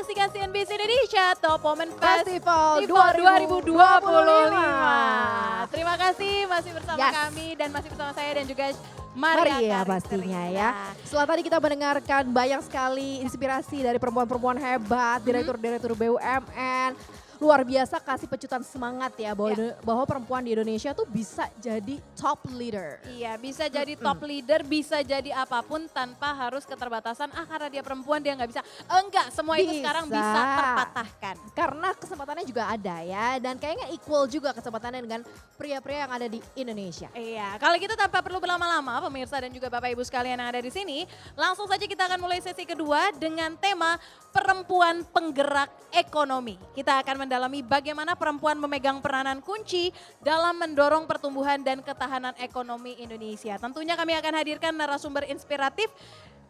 menyaksikan CNBC Indonesia Top Women Festival Festival 2025. Terima kasih masih bersama Yes. kami dan masih bersama saya dan juga Maria Maria pastinya ya. Setelah tadi kita mendengarkan banyak sekali inspirasi dari perempuan-perempuan hebat, direktur-direktur BUMN. Luar biasa kasih pecutan semangat ya bahwa perempuan di Indonesia tuh bisa jadi top leader. Iya, bisa jadi top leader, bisa jadi apapun tanpa harus keterbatasan. Karena dia perempuan dia nggak bisa. Enggak, semua itu sekarang bisa terpatahkan. Karena kesempatannya juga ada ya, dan kayaknya equal juga kesempatannya dengan pria-pria yang ada di Indonesia. Iya, kalau gitu tanpa perlu berlama-lama pemirsa dan juga Bapak Ibu sekalian yang ada di sini, langsung saja kita akan mulai sesi kedua dengan tema perempuan penggerak ekonomi. Kita akan mendalami bagaimana perempuan memegang peranan kunci dalam mendorong pertumbuhan dan ketahanan ekonomi Indonesia. Tentunya kami akan hadirkan narasumber inspiratif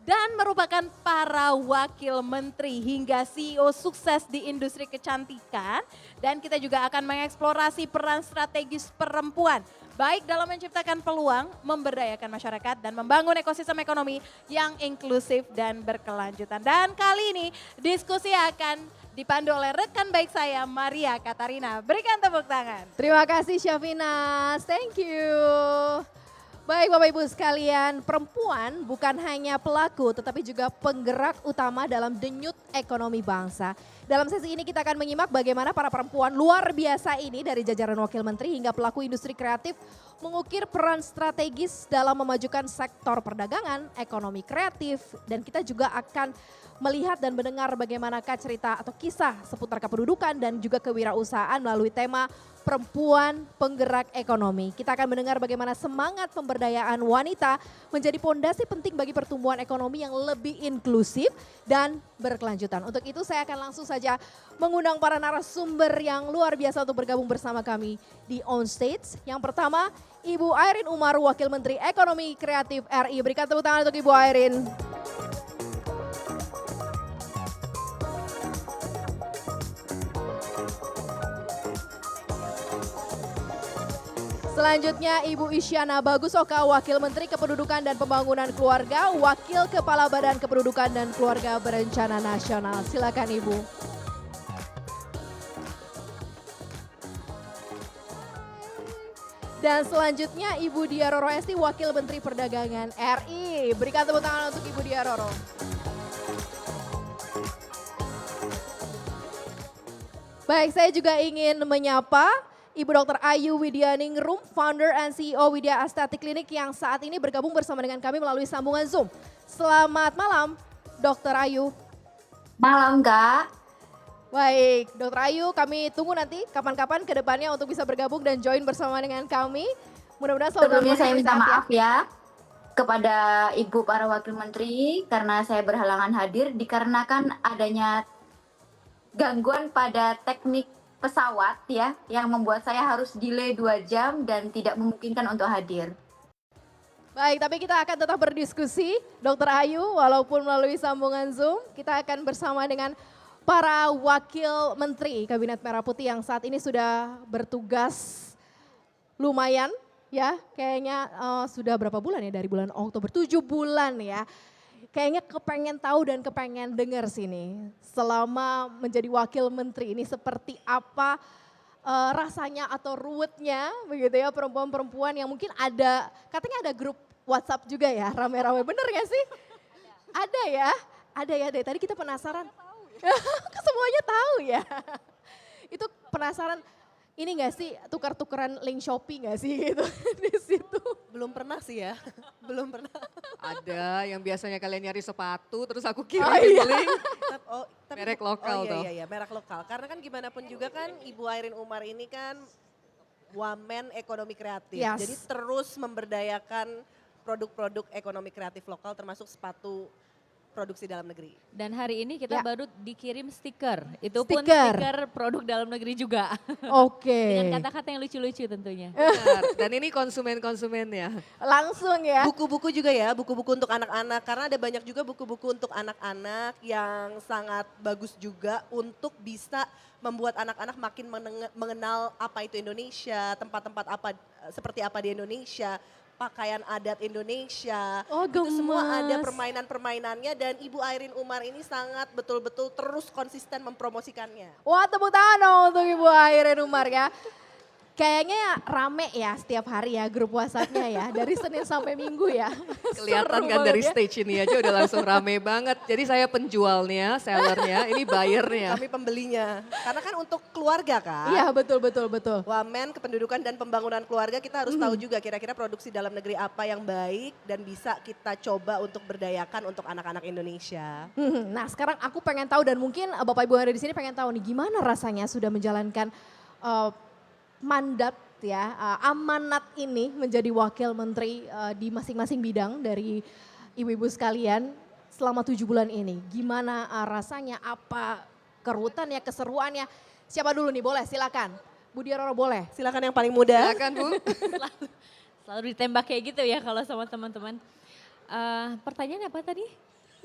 dan merupakan para wakil menteri hingga CEO sukses di industri kecantikan. Dan kita juga akan mengeksplorasi peran strategis perempuan baik dalam menciptakan peluang, memberdayakan masyarakat dan membangun ekosistem ekonomi yang inklusif dan berkelanjutan. Dan kali ini diskusi akan dipandu oleh rekan baik saya Maria Katarina. Berikan tepuk tangan. Terima kasih Syafina, thank you. Baik Bapak Ibu sekalian, perempuan bukan hanya pelaku tetapi juga penggerak utama dalam denyut ekonomi bangsa. Dalam sesi ini kita akan menyimak bagaimana para perempuan luar biasa ini dari jajaran wakil menteri hingga pelaku industri kreatif mengukir peran strategis dalam memajukan sektor perdagangan, ekonomi kreatif, dan kita juga akan melihat dan mendengar bagaimanakah cerita atau kisah seputar kependudukan dan juga kewirausahaan melalui tema perempuan penggerak ekonomi. Kita akan mendengar bagaimana semangat pemberdayaan wanita menjadi pondasi penting bagi pertumbuhan ekonomi yang lebih inklusif dan berkelanjutan. Untuk itu saya akan langsung saja mengundang para narasumber yang luar biasa untuk bergabung bersama kami di On Stage. Yang pertama, Ibu Airin Umar, Wakil Menteri Ekonomi Kreatif RI. Berikan tepuk tangan untuk Ibu Airin. Selanjutnya Ibu Isyana Bagusoka, Wakil Menteri Kependudukan dan Pembangunan Keluarga, Wakil Kepala Badan Kependudukan dan Keluarga Berencana Nasional. Silakan Ibu. Dan selanjutnya Ibu Dia Roro Esti, Wakil Menteri Perdagangan RI. Berikan tepuk tangan untuk Ibu Dia Roro. Baik, saya juga ingin menyapa Ibu Dr. Ayu Widyaningrum, Founder and CEO Widya Aesthetic Clinic yang saat ini bergabung bersama dengan kami melalui sambungan Zoom. Selamat malam, Dr. Ayu. Malam, Kak. Baik, Dr. Ayu, kami tunggu nanti kapan-kapan ke depannya untuk bisa bergabung dan join bersama dengan kami. Mudah-mudahan selalu Sebelumnya saya minta maaf ya kepada Ibu para Wakil Menteri karena saya berhalangan hadir dikarenakan adanya gangguan pada teknik pesawat ya yang membuat saya harus delay 2 jam dan tidak memungkinkan untuk hadir. Baik, tapi kita akan tetap berdiskusi, Dr. Ayu, walaupun melalui sambungan Zoom. Kita akan bersama dengan para wakil menteri Kabinet Merah Putih yang saat ini sudah bertugas lumayan ya, kayaknya sudah berapa bulan ya, dari bulan Oktober, 7 bulan ya. Kayaknya kepengen tahu dan kepengen dengar sini selama menjadi wakil menteri ini seperti apa rasanya atau ruwetnya begitu ya perempuan-perempuan yang mungkin ada, katanya ada grup WhatsApp juga ya rame-rame, bener gak sih? Ada ya dari tadi kita penasaran. Semuanya tahu ya. Itu penasaran. Ini gak sih tukar-tukaran link Shopee gak sih gitu di situ? Belum pernah sih ya, belum pernah. Ada yang biasanya kalian nyari sepatu terus aku kirim link. Merek lokal tuh. Iya, merek lokal. Karena kan gimana pun juga kan Ibu Airin Umar ini kan woman ekonomi kreatif. Yes. Jadi terus memberdayakan produk-produk ekonomi kreatif lokal termasuk sepatu produksi dalam negeri. Dan hari ini Ya. kita baru dikirim stiker, itu pun Stiker. stiker produk dalam negeri juga. Oke. Dengan kata-kata yang lucu-lucu tentunya. Benar. Dan ini konsumen-konsumennya. Langsung ya. Buku-buku juga ya, buku-buku untuk anak-anak. Karena ada banyak juga buku-buku untuk anak-anak yang sangat bagus juga untuk bisa membuat anak-anak makin mengenal apa itu Indonesia, tempat-tempat apa seperti apa di Indonesia. pakaian adat Indonesia. Oh, Itu semua ada gemes. permainan-permainannya dan Ibu Airin Umar ini sangat betul-betul terus konsisten mempromosikannya. Wah, tepuk tangan dong untuk Ibu Airin Umar ya. Kayaknya rame ya setiap hari ya grup WhatsApp-nya ya. Dari Senin sampai Minggu ya. Kelihatan Seru kan dari banget ya. stage ini aja udah langsung rame banget. Jadi saya penjualnya, sellernya, ini buyernya. Kami pembelinya. Karena kan untuk keluarga kan. Iya, betul. Wamen, kependudukan dan pembangunan keluarga kita harus tahu juga kira-kira produksi dalam negeri apa yang baik dan bisa kita coba untuk berdayakan untuk anak-anak Indonesia. Nah, sekarang aku pengen tahu dan mungkin Bapak Ibu yang ada di sini pengen tahu nih gimana rasanya sudah menjalankan mandat ya, amanat ini menjadi wakil menteri di masing-masing bidang dari ibu-ibu sekalian selama 7 bulan ini. Gimana rasanya, apa kerutannya, keseruannya? Siapa dulu nih, boleh silakan. Bu Diaroro boleh. Silakan yang paling muda. Silakan Bu. Selalu ditembak kayak gitu ya kalau sama teman-teman. Pertanyaannya apa tadi?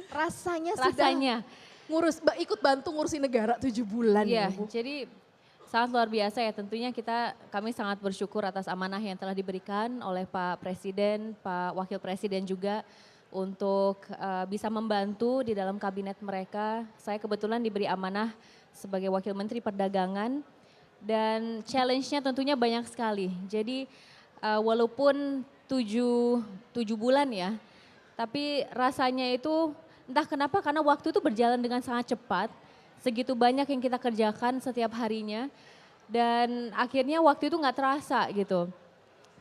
Rasanya, Rasanya. sudah ikut bantu ngurusin negara 7 bulan Iya, ya, Bu. jadi sangat luar biasa ya, tentunya kami sangat bersyukur atas amanah yang telah diberikan oleh Pak Presiden, Pak Wakil Presiden juga untuk bisa membantu di dalam kabinet mereka. Saya kebetulan diberi amanah sebagai Wakil Menteri Perdagangan dan challenge-nya tentunya banyak sekali. Jadi walaupun 7 bulan ya, tapi rasanya itu entah kenapa karena waktu itu berjalan dengan sangat cepat. Segitu banyak yang kita kerjakan setiap harinya dan akhirnya waktu itu nggak terasa gitu.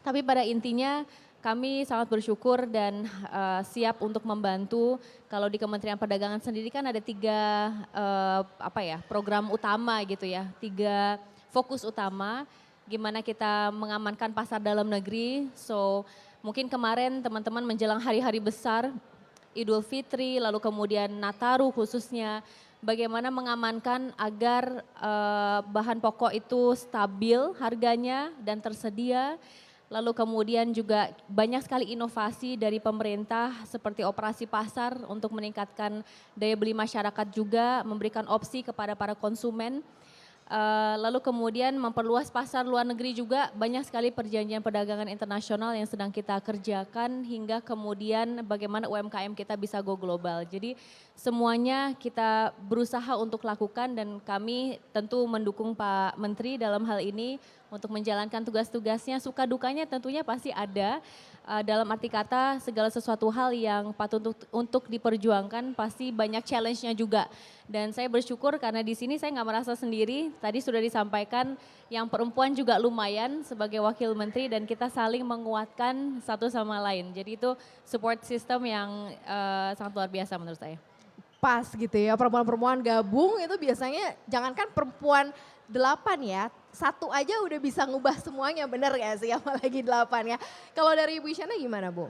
Tapi pada intinya kami sangat bersyukur dan siap untuk membantu. Kalau di Kementerian Perdagangan sendiri kan ada 3 program utama gitu ya, 3 fokus utama. Gimana kita mengamankan pasar dalam negeri. So mungkin kemarin teman-teman menjelang hari-hari besar, Idul Fitri, lalu kemudian Nataru khususnya. Bagaimana mengamankan agar bahan pokok itu stabil harganya dan tersedia. Lalu kemudian juga banyak sekali inovasi dari pemerintah seperti operasi pasar untuk meningkatkan daya beli masyarakat juga, memberikan opsi kepada para konsumen. Lalu kemudian memperluas pasar luar negeri juga, banyak sekali perjanjian perdagangan internasional yang sedang kita kerjakan hingga kemudian bagaimana UMKM kita bisa go global. Jadi semuanya kita berusaha untuk lakukan dan kami tentu mendukung Pak Menteri dalam hal ini untuk menjalankan tugas-tugasnya. Suka dukanya tentunya pasti ada. Dalam arti kata segala sesuatu hal yang patut untuk diperjuangkan pasti banyak challenge-nya juga. Dan saya bersyukur karena di sini saya nggak merasa sendiri. Tadi sudah disampaikan yang perempuan juga lumayan sebagai wakil menteri dan kita saling menguatkan satu sama lain. Jadi itu support system yang sangat luar biasa menurut saya. Pas gitu ya, perempuan-perempuan gabung itu biasanya jangankan perempuan 8 ya, 1 aja udah bisa ngubah semuanya, bener gak sih, apalagi 8 ya. Kalau dari Ibu Isyana gimana Bu?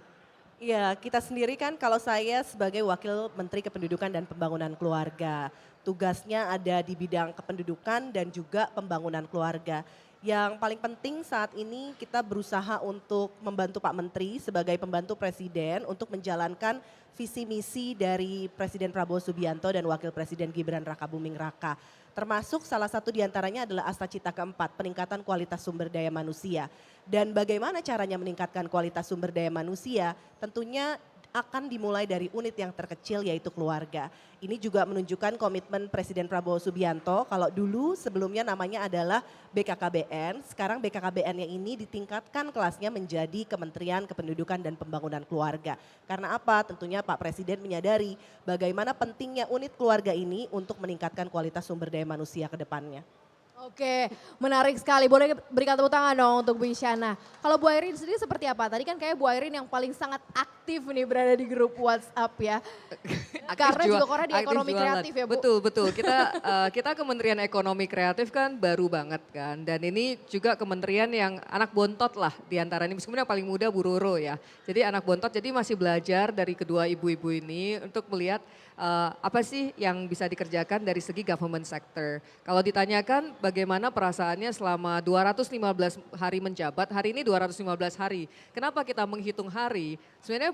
Iya, kita sendiri kan kalau saya sebagai Wakil Menteri Kependudukan dan Pembangunan Keluarga, tugasnya ada di bidang kependudukan dan juga pembangunan keluarga. Yang paling penting saat ini kita berusaha untuk membantu Pak Menteri sebagai pembantu Presiden untuk menjalankan visi misi dari Presiden Prabowo Subianto dan Wakil Presiden Gibran Rakabuming Raka. Termasuk salah satu diantaranya adalah Asta Cita keempat, peningkatan kualitas sumber daya manusia. Dan bagaimana caranya meningkatkan kualitas sumber daya manusia? Tentunya akan dimulai dari unit yang terkecil yaitu keluarga. Ini juga menunjukkan komitmen Presiden Prabowo Subianto. Kalau dulu sebelumnya namanya adalah BKKBN, sekarang BKKBN-nya ini ditingkatkan kelasnya menjadi Kementerian Kependudukan dan Pembangunan Keluarga. Karena apa? Tentunya Pak Presiden menyadari bagaimana pentingnya unit keluarga ini untuk meningkatkan kualitas sumber daya manusia ke depannya. Oke, menarik sekali. Boleh berikan tepuk tangan dong untuk Bu Isyana. Kalau Bu Airin sendiri seperti apa? Tadi kan kayak Bu Airin yang paling sangat aktif nih berada di grup WhatsApp ya. Karena juga karena di aktif ekonomi jualan. kreatif ya Bu. Betul. Kita Kementerian Ekonomi Kreatif kan baru banget kan. Dan ini juga kementerian yang anak bontot lah diantara ini. Meskipun yang paling muda Bu Roro ya. Jadi anak bontot, jadi masih belajar dari kedua ibu-ibu ini untuk melihat apa sih yang bisa dikerjakan dari segi government sector. Kalau ditanyakan bagaimana perasaannya selama 215 hari menjabat, hari ini 215 hari. Kenapa kita menghitung hari? Sebenarnya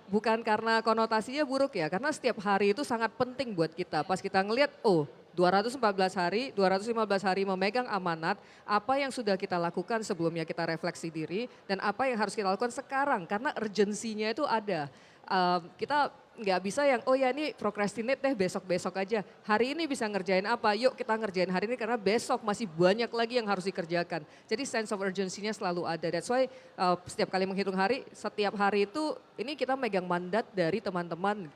bukan karena konotasinya buruk ya, karena setiap hari itu sangat penting buat kita. Pas kita ngelihat, oh 214 hari, 215 hari memegang amanat, apa yang sudah kita lakukan sebelumnya kita refleksi diri dan apa yang harus kita lakukan sekarang karena urgensinya itu ada. Kita nggak bisa yang oh ya ini procrastinate deh besok-besok aja. Hari ini bisa ngerjain apa? Yuk kita ngerjain hari ini karena besok masih banyak lagi yang harus dikerjakan. Jadi sense of urgency-nya selalu ada. That's why setiap kali menghitung hari, setiap hari itu ini kita megang mandat dari teman-teman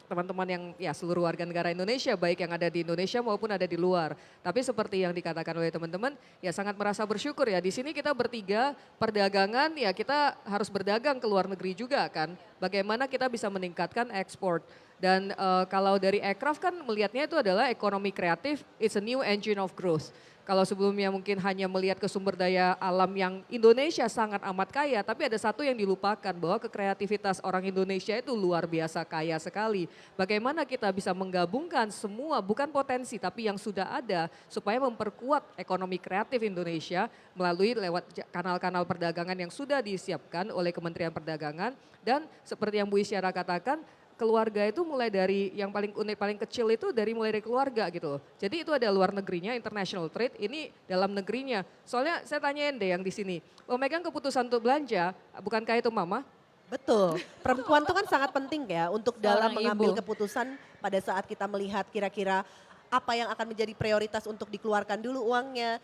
teman-teman yang ya seluruh warga negara Indonesia baik yang ada di Indonesia maupun ada di luar. Tapi seperti yang dikatakan oleh teman-teman ya sangat merasa bersyukur ya di sini kita bertiga perdagangan ya kita harus berdagang ke luar negeri juga kan. Bagaimana kita bisa meningkatkan ekspor dan kalau dari Aircraft kan melihatnya itu adalah ekonomi kreatif, it's a new engine of growth. Kalau sebelumnya mungkin hanya melihat ke sumber daya alam yang Indonesia sangat amat kaya, tapi ada satu yang dilupakan bahwa kekreativitas orang Indonesia itu luar biasa kaya sekali. Bagaimana kita bisa menggabungkan semua bukan potensi tapi yang sudah ada supaya memperkuat ekonomi kreatif Indonesia melalui lewat kanal-kanal perdagangan yang sudah disiapkan oleh Kementerian Perdagangan dan seperti yang Bu Isyara katakan keluarga itu mulai dari yang paling unik, paling kecil itu mulai dari keluarga gitu loh. Jadi itu ada luar negerinya, international trade, ini dalam negerinya. Soalnya saya tanyain deh yang di sini, memegang keputusan untuk belanja, bukankah itu mama? Betul, perempuan itu kan sangat penting ya untuk dalam Seorang mengambil ibu. keputusan pada saat kita melihat kira-kira apa yang akan menjadi prioritas untuk dikeluarkan dulu uangnya.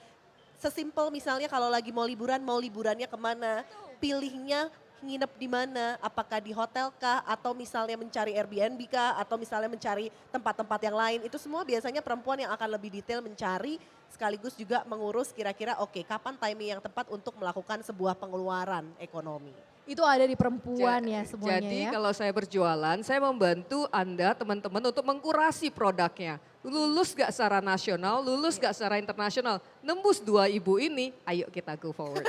Sesimpel misalnya kalau lagi mau liburannya kemana, pilihnya nginep di mana, apakah di hotel kah, atau misalnya mencari Airbnb kah, atau misalnya mencari tempat-tempat yang lain. Itu semua biasanya perempuan yang akan lebih detail mencari, sekaligus juga mengurus kira-kira oke kapan timing yang tepat untuk melakukan sebuah pengeluaran ekonomi. Itu ada di perempuan Ja- ya semuanya Jadi ya. kalau saya berjualan, saya membantu Anda teman-teman untuk mengkurasi produknya. Lulus gak secara nasional, lulus gak secara internasional. Nembus dua ibu ini, ayo kita go forward.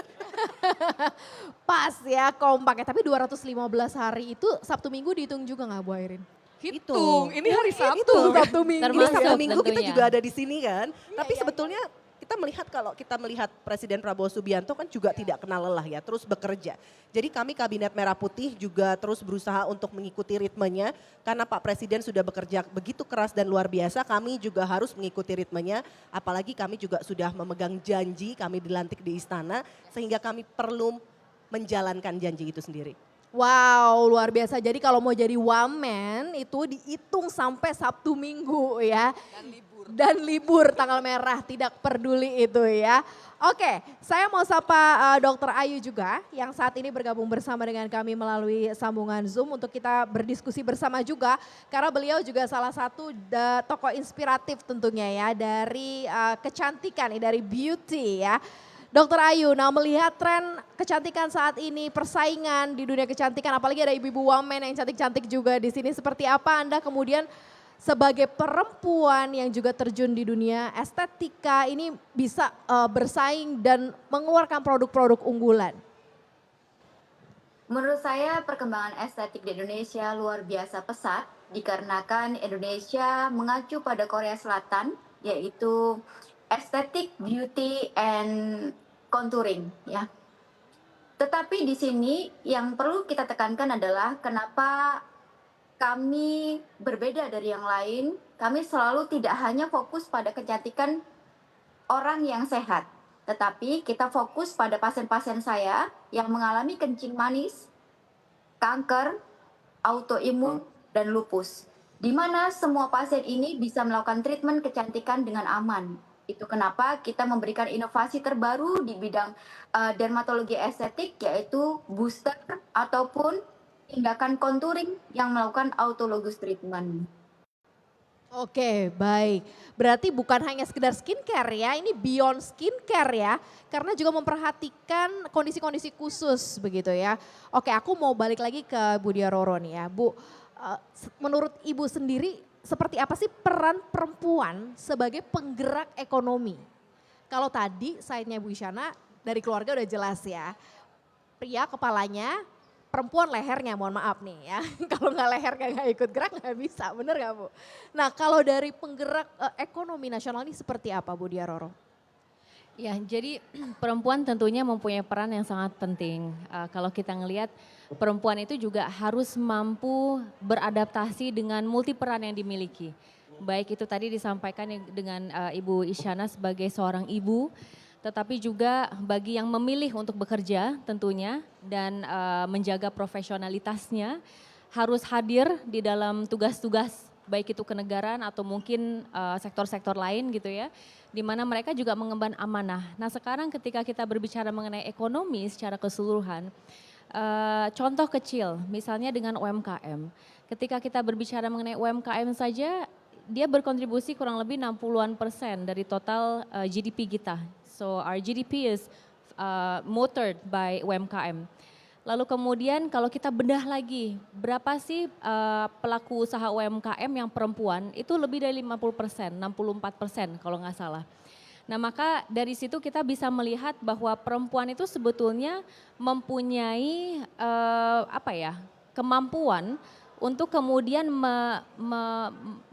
Pas ya kompaknya, tapi 215 hari itu Sabtu Minggu dihitung juga nggak Bu Airin? Hitung, ini hari Sabtu. Itu kan? Sabtu Minggu. Ini Termasuk Sabtu Minggu kita tentunya. juga ada di sini kan. Tapi sebetulnya kita melihat kalau kita melihat Presiden Prabowo Subianto kan juga tidak kenal lelah ya, terus bekerja. Jadi kami Kabinet Merah Putih juga terus berusaha untuk mengikuti ritmenya karena Pak Presiden sudah bekerja begitu keras dan luar biasa, kami juga harus mengikuti ritmenya. Apalagi kami juga sudah memegang janji, kami dilantik di istana sehingga kami perlu menjalankan janji itu sendiri. Wow, luar biasa. Jadi kalau mau jadi wamen itu dihitung sampai Sabtu Minggu ya. Dan libur tanggal merah, tidak peduli itu ya. Oke, saya mau sapa Dr. Ayu juga yang saat ini bergabung bersama dengan kami melalui sambungan Zoom untuk kita berdiskusi bersama juga. Karena beliau juga salah satu tokoh inspiratif tentunya ya dari kecantikan, dari beauty ya. Dr. Ayu, nah melihat tren kecantikan saat ini, persaingan di dunia kecantikan, apalagi ada ibu-ibu wamen yang cantik-cantik juga di sini. Seperti apa Anda kemudian sebagai perempuan yang juga terjun di dunia estetika ini bisa bersaing dan mengeluarkan produk-produk unggulan? Menurut saya perkembangan estetik di Indonesia luar biasa pesat dikarenakan Indonesia mengacu pada Korea Selatan yaitu estetik, beauty, and contouring ya. Tetapi di sini yang perlu kita tekankan adalah kenapa kami berbeda dari yang lain. Kami selalu tidak hanya fokus pada kecantikan orang yang sehat, tetapi kita fokus pada pasien-pasien saya yang mengalami kencing manis, kanker, autoimun, dan lupus. Di mana semua pasien ini bisa melakukan treatment kecantikan dengan aman. Itu kenapa kita memberikan inovasi terbaru di bidang dermatologi estetik yaitu booster ataupun tindakan contouring yang melakukan autologous treatment. Oke, baik. Berarti bukan hanya sekedar skincare ya, ini beyond skincare ya. Karena juga memperhatikan kondisi-kondisi khusus begitu ya. Oke, aku mau balik lagi ke Bu Dia Roro nih ya. Bu, menurut Ibu sendiri seperti apa sih peran perempuan sebagai penggerak ekonomi? Kalau tadi side-nya Bu Isyana dari keluarga udah jelas ya. Pria kepalanya, perempuan lehernya, mohon maaf nih ya. Kalau nggak leher nggak ikut gerak nggak bisa, bener nggak Bu? Nah kalau dari penggerak ekonomi nasional ini seperti apa Bu Dia Roro? Ya, jadi perempuan tentunya mempunyai peran yang sangat penting. Kalau kita ngelihat perempuan itu juga harus mampu beradaptasi dengan multi peran yang dimiliki. Baik itu tadi disampaikan dengan Ibu Isyana sebagai seorang ibu, tetapi juga bagi yang memilih untuk bekerja tentunya dan menjaga profesionalitasnya harus hadir di dalam tugas-tugas baik itu kenegaraan atau mungkin sektor-sektor lain gitu ya, di mana mereka juga mengemban amanah. Nah sekarang ketika kita berbicara mengenai ekonomi secara keseluruhan, contoh kecil misalnya dengan UMKM. Ketika kita berbicara mengenai UMKM saja, dia berkontribusi kurang lebih 60-an% dari total GDP kita. So our GDP is motored by UMKM. Lalu kemudian kalau kita bedah lagi, berapa sih pelaku usaha UMKM yang perempuan? Itu lebih dari 50%, 64% kalau nggak salah. Nah maka dari situ kita bisa melihat bahwa perempuan itu sebetulnya mempunyai kemampuan untuk kemudian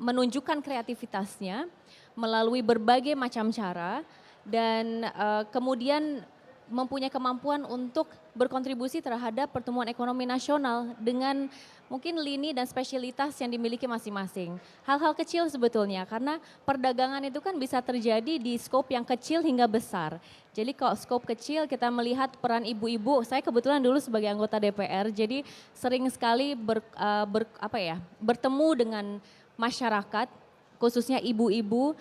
menunjukkan kreativitasnya melalui berbagai macam cara dan kemudian mempunyai kemampuan untuk berkontribusi terhadap pertumbuhan ekonomi nasional dengan mungkin lini dan spesialitas yang dimiliki masing-masing. Hal-hal kecil sebetulnya karena perdagangan itu kan bisa terjadi di skop yang kecil hingga besar. Jadi kalau skop kecil kita melihat peran ibu-ibu, saya kebetulan dulu sebagai anggota DPR, jadi sering sekali bertemu dengan masyarakat, khususnya ibu-ibu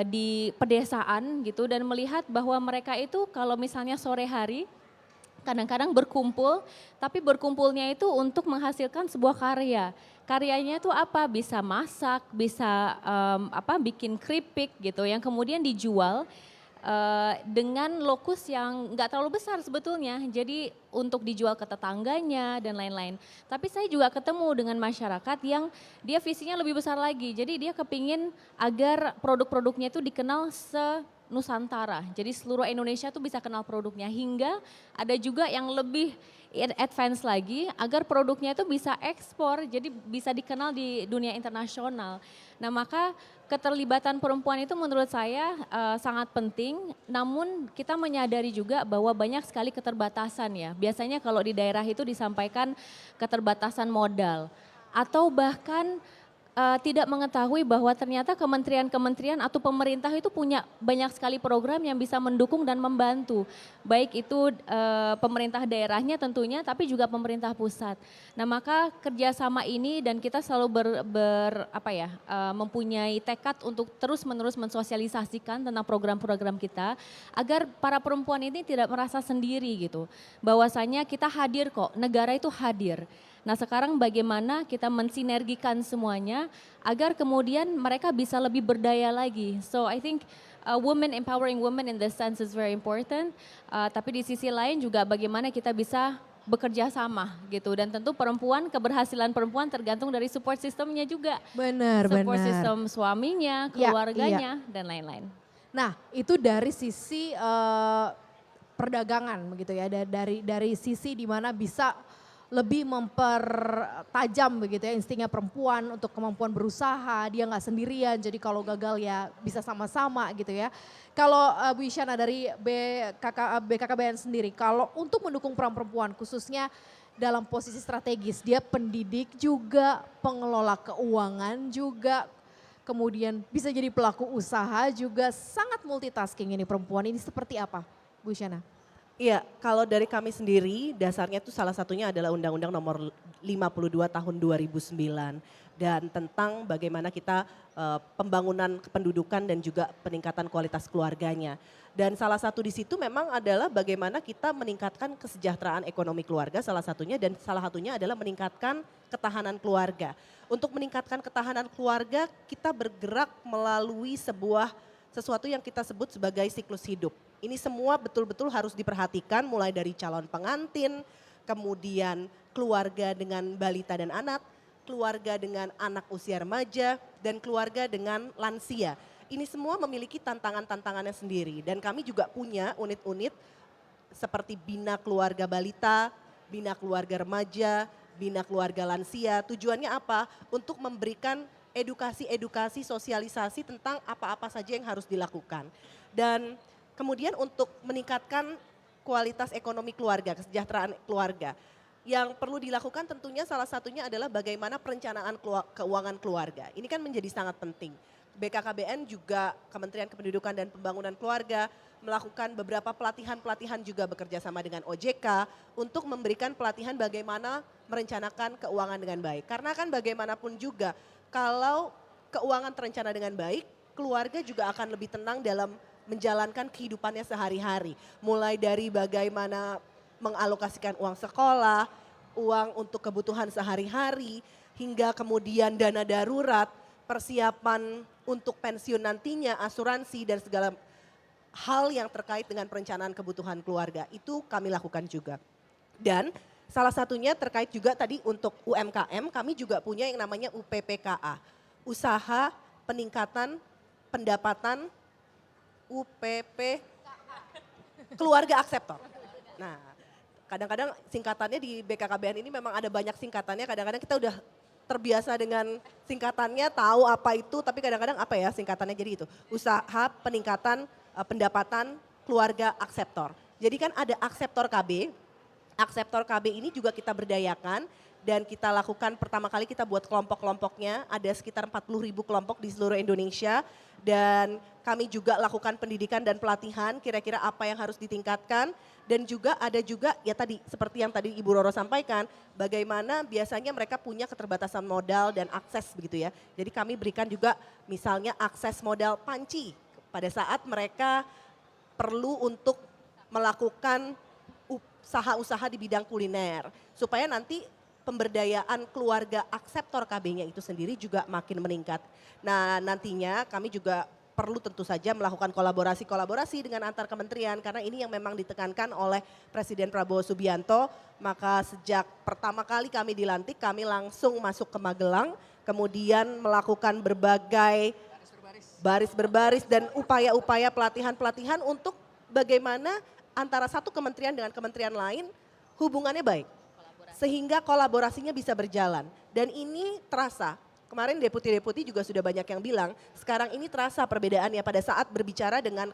di pedesaan gitu dan melihat bahwa mereka itu kalau misalnya sore hari kadang-kadang berkumpul, tapi berkumpulnya itu untuk menghasilkan sebuah karya. Karyanya itu apa? Bisa masak, bisa bikin keripik gitu yang kemudian dijual dengan lokus yang nggak terlalu besar sebetulnya. Jadi untuk dijual ke tetangganya dan lain-lain. Tapi saya juga ketemu dengan masyarakat yang dia visinya lebih besar lagi. Jadi dia kepingin agar produk-produknya itu dikenal Nusantara. Jadi seluruh Indonesia tuh bisa kenal produknya hingga ada juga yang lebih advance lagi agar produknya itu bisa ekspor jadi bisa dikenal di dunia internasional. Nah maka keterlibatan perempuan itu menurut saya sangat penting namun kita menyadari juga bahwa banyak sekali keterbatasan ya. Biasanya kalau di daerah itu disampaikan keterbatasan modal atau bahkan tidak mengetahui bahwa ternyata kementerian-kementerian atau pemerintah itu punya banyak sekali program yang bisa mendukung dan membantu. Baik itu pemerintah daerahnya tentunya tapi juga pemerintah pusat. Nah maka kerjasama ini dan kita selalu mempunyai tekad untuk terus-menerus mensosialisasikan tentang program-program kita agar para perempuan ini tidak merasa sendiri gitu. Bahwasanya kita hadir kok, negara itu hadir. Nah sekarang bagaimana kita mensinergikan semuanya agar kemudian mereka bisa lebih berdaya lagi. So I think empowering women in this sense is very important. Tapi di sisi lain juga bagaimana kita bisa bekerja sama gitu. Dan tentu keberhasilan perempuan tergantung dari support systemnya juga. Benar, support system suaminya, keluarganya dan lain-lain. Nah itu dari sisi perdagangan begitu ya. Dari sisi di mana bisa lebih mempertajam begitu ya instingnya perempuan untuk kemampuan berusaha, dia nggak sendirian jadi kalau gagal ya bisa sama-sama gitu ya. Kalau Bu Isyana dari BKKBN sendiri, kalau untuk mendukung perempuan khususnya dalam posisi strategis, dia pendidik juga, pengelola keuangan juga, kemudian bisa jadi pelaku usaha juga sangat multitasking ini perempuan ini seperti apa Bu Isyana? Iya, kalau dari kami sendiri dasarnya itu salah satunya adalah Undang-Undang Nomor 52 Tahun 2009 dan tentang bagaimana kita pembangunan kependudukan dan juga peningkatan kualitas keluarganya. Dan salah satu di situ memang adalah bagaimana kita meningkatkan kesejahteraan ekonomi keluarga salah satunya dan salah satunya adalah meningkatkan ketahanan keluarga. Untuk meningkatkan ketahanan keluarga kita bergerak melalui sesuatu yang kita sebut sebagai siklus hidup. Ini semua betul-betul harus diperhatikan mulai dari calon pengantin, kemudian keluarga dengan balita dan anak, keluarga dengan anak usia remaja, dan keluarga dengan lansia. Ini semua memiliki tantangan-tantangannya sendiri dan kami juga punya unit-unit seperti Bina Keluarga Balita, Bina Keluarga Remaja, Bina Keluarga Lansia. Tujuannya apa? Untuk memberikan edukasi, sosialisasi tentang apa-apa saja yang harus dilakukan. Dan kemudian untuk meningkatkan kualitas ekonomi keluarga, kesejahteraan keluarga. yang perlu dilakukan tentunya salah satunya adalah bagaimana perencanaan keuangan keluarga. Ini kan menjadi sangat penting. BKKBN juga Kementerian Kependudukan dan Pembangunan Keluarga melakukan beberapa pelatihan-pelatihan juga bekerja sama dengan OJK untuk memberikan pelatihan bagaimana merencanakan keuangan dengan baik. Karena kan bagaimanapun juga kalau keuangan terencana dengan baik, keluarga juga akan lebih tenang dalam menjalankan kehidupannya sehari-hari. Mulai dari bagaimana mengalokasikan uang sekolah, uang untuk kebutuhan sehari-hari, hingga kemudian dana darurat, persiapan untuk pensiun nantinya, asuransi dan segala hal yang terkait dengan perencanaan kebutuhan keluarga. Itu kami lakukan juga. Dan salah satunya terkait juga tadi untuk UMKM, kami juga punya yang namanya UPPKA. Usaha Peningkatan Pendapatan UPP Keluarga Akseptor. Nah, kadang-kadang singkatannya di BKKBN ini memang ada banyak singkatannya, kadang-kadang kita udah terbiasa dengan singkatannya, tahu apa itu, tapi kadang-kadang apa ya singkatannya jadi itu. Usaha Peningkatan Pendapatan Keluarga Akseptor. Jadi kan ada Akseptor KB, Akseptor KB ini juga kita berdayakan dan kita lakukan pertama kali kita buat kelompok-kelompoknya, ada sekitar 40.000 kelompok di seluruh Indonesia dan kami juga lakukan pendidikan dan pelatihan kira-kira apa yang harus ditingkatkan. Dan juga ada juga ya tadi seperti yang tadi Ibu Roro sampaikan, bagaimana biasanya mereka punya keterbatasan modal dan akses begitu ya. Jadi kami berikan juga misalnya akses modal panci pada saat mereka perlu untuk melakukan usaha-usaha di bidang kuliner. Supaya nanti pemberdayaan keluarga akseptor KB-nya itu sendiri juga makin meningkat. Nah nantinya kami juga perlu tentu saja melakukan kolaborasi-kolaborasi dengan antar kementerian karena ini yang memang ditekankan oleh Presiden Prabowo Subianto. Maka sejak pertama kali kami dilantik kami langsung masuk ke Magelang, kemudian melakukan berbagai baris berbaris dan upaya-upaya pelatihan-pelatihan untuk bagaimana antara satu kementerian dengan kementerian lain hubungannya baik. Sehingga kolaborasinya bisa berjalan dan ini terasa. Kemarin deputi-deputi juga sudah banyak yang bilang, sekarang ini terasa perbedaannya pada saat berbicara dengan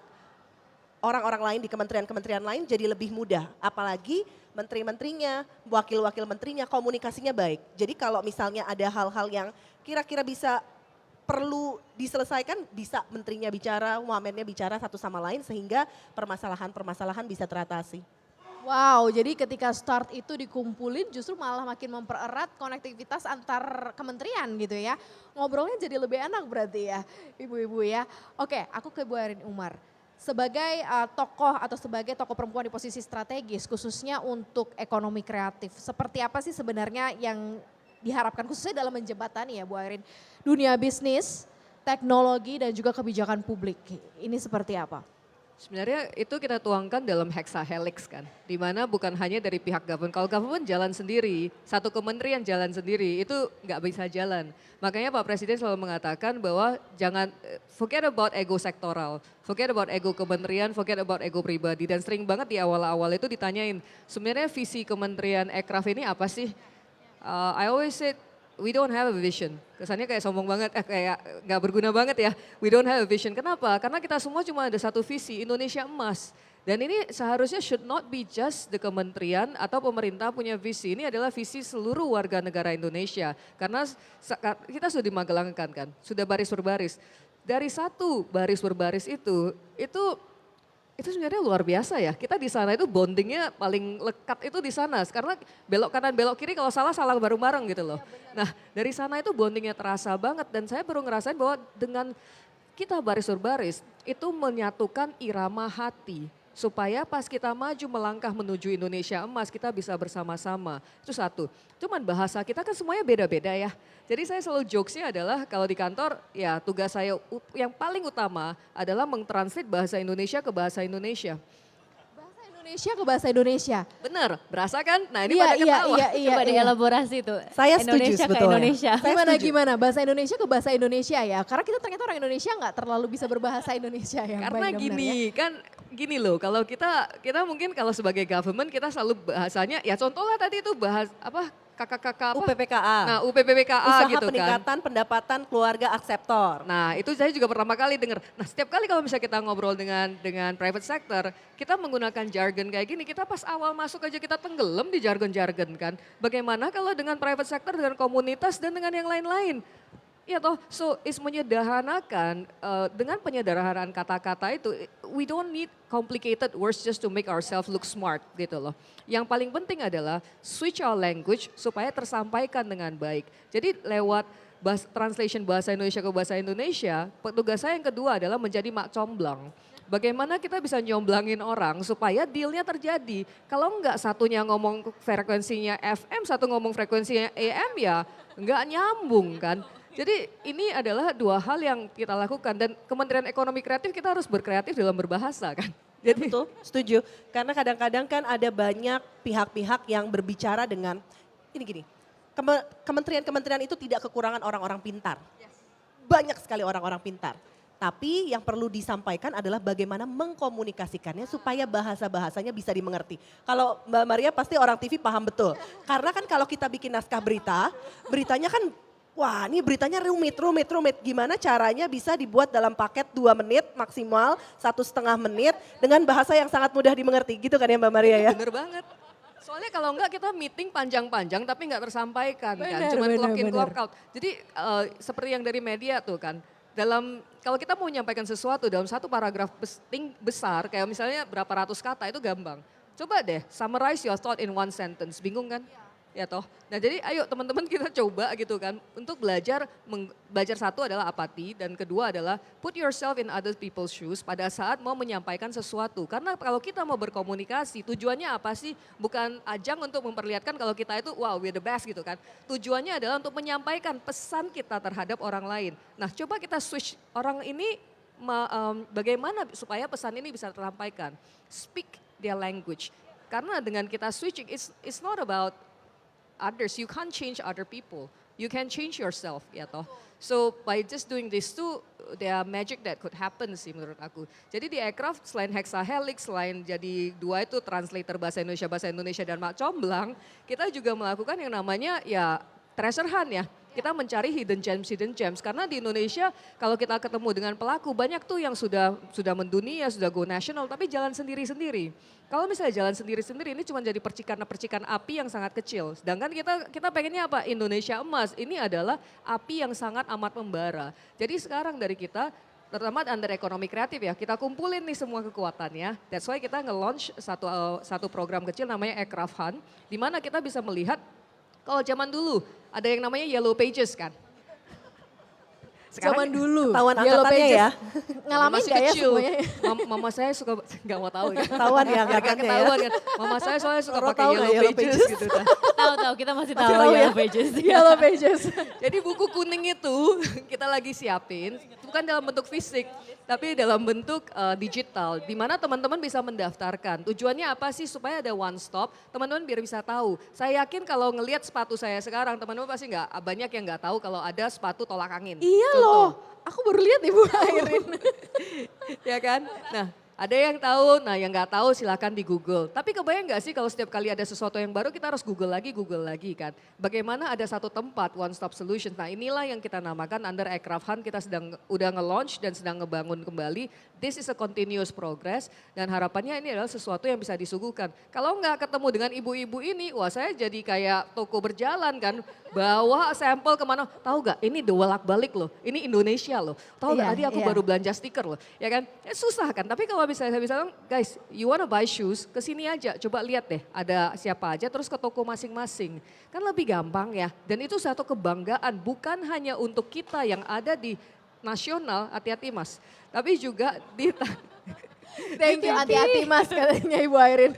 orang-orang lain di kementerian-kementerian lain jadi lebih mudah. Apalagi menteri-menterinya, wakil-wakil menterinya komunikasinya baik. Jadi kalau misalnya ada hal-hal yang kira-kira bisa perlu diselesaikan, bisa menterinya bicara, wamennya bicara satu sama lain sehingga permasalahan-permasalahan bisa teratasi. Wow, jadi ketika start itu dikumpulin justru malah makin mempererat konektivitas antar kementerian gitu ya. Ngobrolnya jadi lebih enak berarti ya ibu-ibu ya. Oke, aku ke Bu Erin Umar. Sebagai tokoh atau sebagai tokoh perempuan di posisi strategis khususnya untuk ekonomi kreatif. Seperti apa sih sebenarnya yang diharapkan khususnya dalam menjembatani ya Bu Erin. Dunia bisnis, teknologi dan juga kebijakan publik. Ini seperti apa? Sebenarnya itu kita tuangkan dalam hexahelix kan, di mana bukan hanya dari pihak government. Kalau government jalan sendiri, satu kementerian jalan sendiri, itu nggak bisa jalan. Makanya Pak Presiden selalu mengatakan bahwa jangan forget about ego sektoral, forget about ego kementerian, forget about ego pribadi. Dan sering banget di awal-awal itu ditanyain, sebenarnya visi Kementerian Ekraf ini apa sih? I always say, we don't have a vision. Kesannya kayak sombong banget, kayak nggak berguna banget ya. We don't have a vision. Kenapa? Karena kita semua cuma ada satu visi, Indonesia emas. Dan ini seharusnya should not be just the kementerian atau pemerintah punya visi. Ini adalah visi seluruh warga negara Indonesia. Karena kita sudah dimagelangkan kan, sudah baris berbaris. Dari satu baris berbaris itu sebenarnya luar biasa ya. Kita di sana itu bondingnya paling lekat itu di sana. Karena belok kanan belok kiri kalau salah bareng-bareng gitu loh. Nah dari sana itu bondingnya terasa banget. Dan saya baru ngerasain bahwa dengan kita baris berbaris itu menyatukan irama hati. Supaya pas kita maju melangkah menuju Indonesia emas kita bisa bersama-sama. Itu satu. Cuman bahasa kita kan semuanya beda-beda ya. Jadi saya selalu jokesnya adalah kalau di kantor ya tugas saya yang paling utama adalah mentranslate bahasa Indonesia ke bahasa Indonesia. Bahasa Indonesia ke bahasa Indonesia. Bener, berasa kan? Nah ini Iya, pada iya, ketawa. iya, Coba dielaborasi tuh. Saya setuju Indonesia ke sebetulnya. Indonesia. Gimana bahasa Indonesia ke bahasa Indonesia ya? Karena kita ternyata orang Indonesia nggak terlalu bisa berbahasa Indonesia ya. Karena Baik, gini kan gini loh, kalau kita mungkin kalau sebagai government kita selalu bahasanya ya contohnya tadi itu kakak-kakak apa? UPPKA. Nah, UPPKA Usaha gitu kan. peningkatan pendapatan keluarga akseptor. Nah, itu saya juga pertama kali dengar. Nah, setiap kali kalau misalnya kita ngobrol dengan private sector, kita menggunakan jargon kayak gini, kita pas awal masuk aja kita tenggelam di jargon-jargon kan. Bagaimana kalau dengan private sector, dengan komunitas dan dengan yang lain-lain? Ya toh, so is menyederhanakan, dengan penyederhanaan kata-kata itu, we don't need complicated words just to make ourselves look smart gitu loh. Yang paling penting adalah switch our language supaya tersampaikan dengan baik. Jadi lewat translation bahasa Indonesia ke bahasa Indonesia, tugas saya yang kedua adalah menjadi mak comblang. Bagaimana kita bisa nyomblangin orang supaya dealnya terjadi. Kalau enggak satunya ngomong frekuensinya FM, satu ngomong frekuensinya AM ya enggak nyambung kan. Jadi ini adalah dua hal yang kita lakukan dan Kementerian Ekonomi Kreatif kita harus berkreatif dalam berbahasa kan. Jadi Betul, setuju. Karena kadang-kadang kan ada banyak pihak-pihak yang berbicara dengan, gini, kementerian-kementerian itu tidak kekurangan orang-orang pintar. Banyak sekali orang-orang pintar. Tapi yang perlu disampaikan adalah bagaimana mengkomunikasikannya supaya bahasa-bahasanya bisa dimengerti. Kalau Mbak Maria pasti orang TV paham betul. Karena kan kalau kita bikin naskah berita, beritanya kan wah ini beritanya rumit. Gimana caranya bisa dibuat dalam paket 2 menit maksimal 1,5 menit dengan bahasa yang sangat mudah dimengerti. Gitu kan ya Mbak Maria ya? bener banget. Soalnya kalau enggak kita meeting panjang-panjang tapi enggak tersampaikan kan. Bener, Cuman bener, clock in, bener. clock out. Jadi seperti yang dari media tuh kan. Kalau kita mau menyampaikan sesuatu dalam satu paragraf besar kayak misalnya berapa ratus kata itu gampang. Coba deh summarize your thought in one sentence. Bingung kan? Ya toh. Nah jadi ayo teman-teman kita coba gitu kan untuk belajar satu adalah apati dan kedua adalah put yourself in other people's shoes pada saat mau menyampaikan sesuatu. Karena kalau kita mau berkomunikasi tujuannya apa sih? Bukan ajang untuk memperlihatkan kalau kita itu wow we're the best gitu kan. Tujuannya adalah untuk menyampaikan pesan kita terhadap orang lain. Nah coba kita switch orang ini bagaimana supaya pesan ini bisa tersampaikan. Speak their language. Karena dengan kita switching it's not about others, you can't change other people. You can change yourself, ya toh. So by just doing this too, there are magic that could happen sih menurut aku. Jadi di aircraft selain hexahelix, selain jadi dua itu translator bahasa Indonesia dan mak comblang, kita juga melakukan yang namanya ya treasure hunt ya. Kita mencari hidden gems karena di Indonesia kalau kita ketemu dengan pelaku banyak tuh yang sudah mendunia, sudah go national tapi jalan sendiri-sendiri. Kalau misalnya jalan sendiri-sendiri ini cuma jadi percikan api yang sangat kecil. Sedangkan kita pengennya apa? Indonesia emas. Ini adalah api yang sangat amat membara. Jadi sekarang dari kita terutama under ekonomi kreatif ya, kita kumpulin nih semua kekuatannya. That's why kita nge-launch satu program kecil namanya Aircraft Hunt di mana kita bisa melihat kalau zaman dulu ada yang namanya Yellow Pages kan. Zaman dulu. Ketahuan Yellow angkatannya Pages. ya. Ngalamin Masih gak ya kecil. semuanya? Mama saya suka, nggak mau tahu ya. Ketahuan ya Nggak angkatannya ya. ketahuan kan. Mama saya soalnya suka Roro pakai tahu nggak Yellow Pages gitu. Kan. Tahu kita masih tahu tahu ya? Yellow Pages. Yellow Pages. Jadi buku kuning itu kita lagi siapin, bukan dalam bentuk fisik, tapi dalam bentuk digital. Di mana teman-teman bisa mendaftarkan. Tujuannya apa sih? Supaya ada one stop, teman-teman biar bisa tahu. Saya yakin kalau ngelihat sepatu saya sekarang, teman-teman pasti banyak yang nggak tahu kalau ada sepatu tolak angin. Iya Contoh. loh, aku baru lihat Ibu Airin. Ya kan? Nah, ada yang tahu, nah yang nggak tahu silakan di Google. Tapi kebayang nggak sih kalau setiap kali ada sesuatu yang baru kita harus Google lagi kan. Bagaimana ada satu tempat one stop solution. Nah inilah yang kita namakan under Aircraft Hunt kita udah nge-launch dan sedang ngebangun kembali. This is a continuous progress dan harapannya ini adalah sesuatu yang bisa disuguhkan. Kalau nggak ketemu dengan ibu-ibu ini, wah saya jadi kayak toko berjalan kan. Bawa sampel kemana, tahu gak ini bolak-balik loh, ini Indonesia loh. Tahu gak Iya, tadi aku iya. baru belanja stiker loh, ya kan? Susah kan, tapi kalau misalnya saya bilang, guys you wanna buy shoes, kesini aja, coba lihat deh ada siapa aja, terus ke toko masing-masing. Kan lebih gampang ya, dan itu satu kebanggaan, bukan hanya untuk kita yang ada di nasional, hati-hati mas. Tapi juga di Thank you, hati-hati Mas katanya Ibu Airin.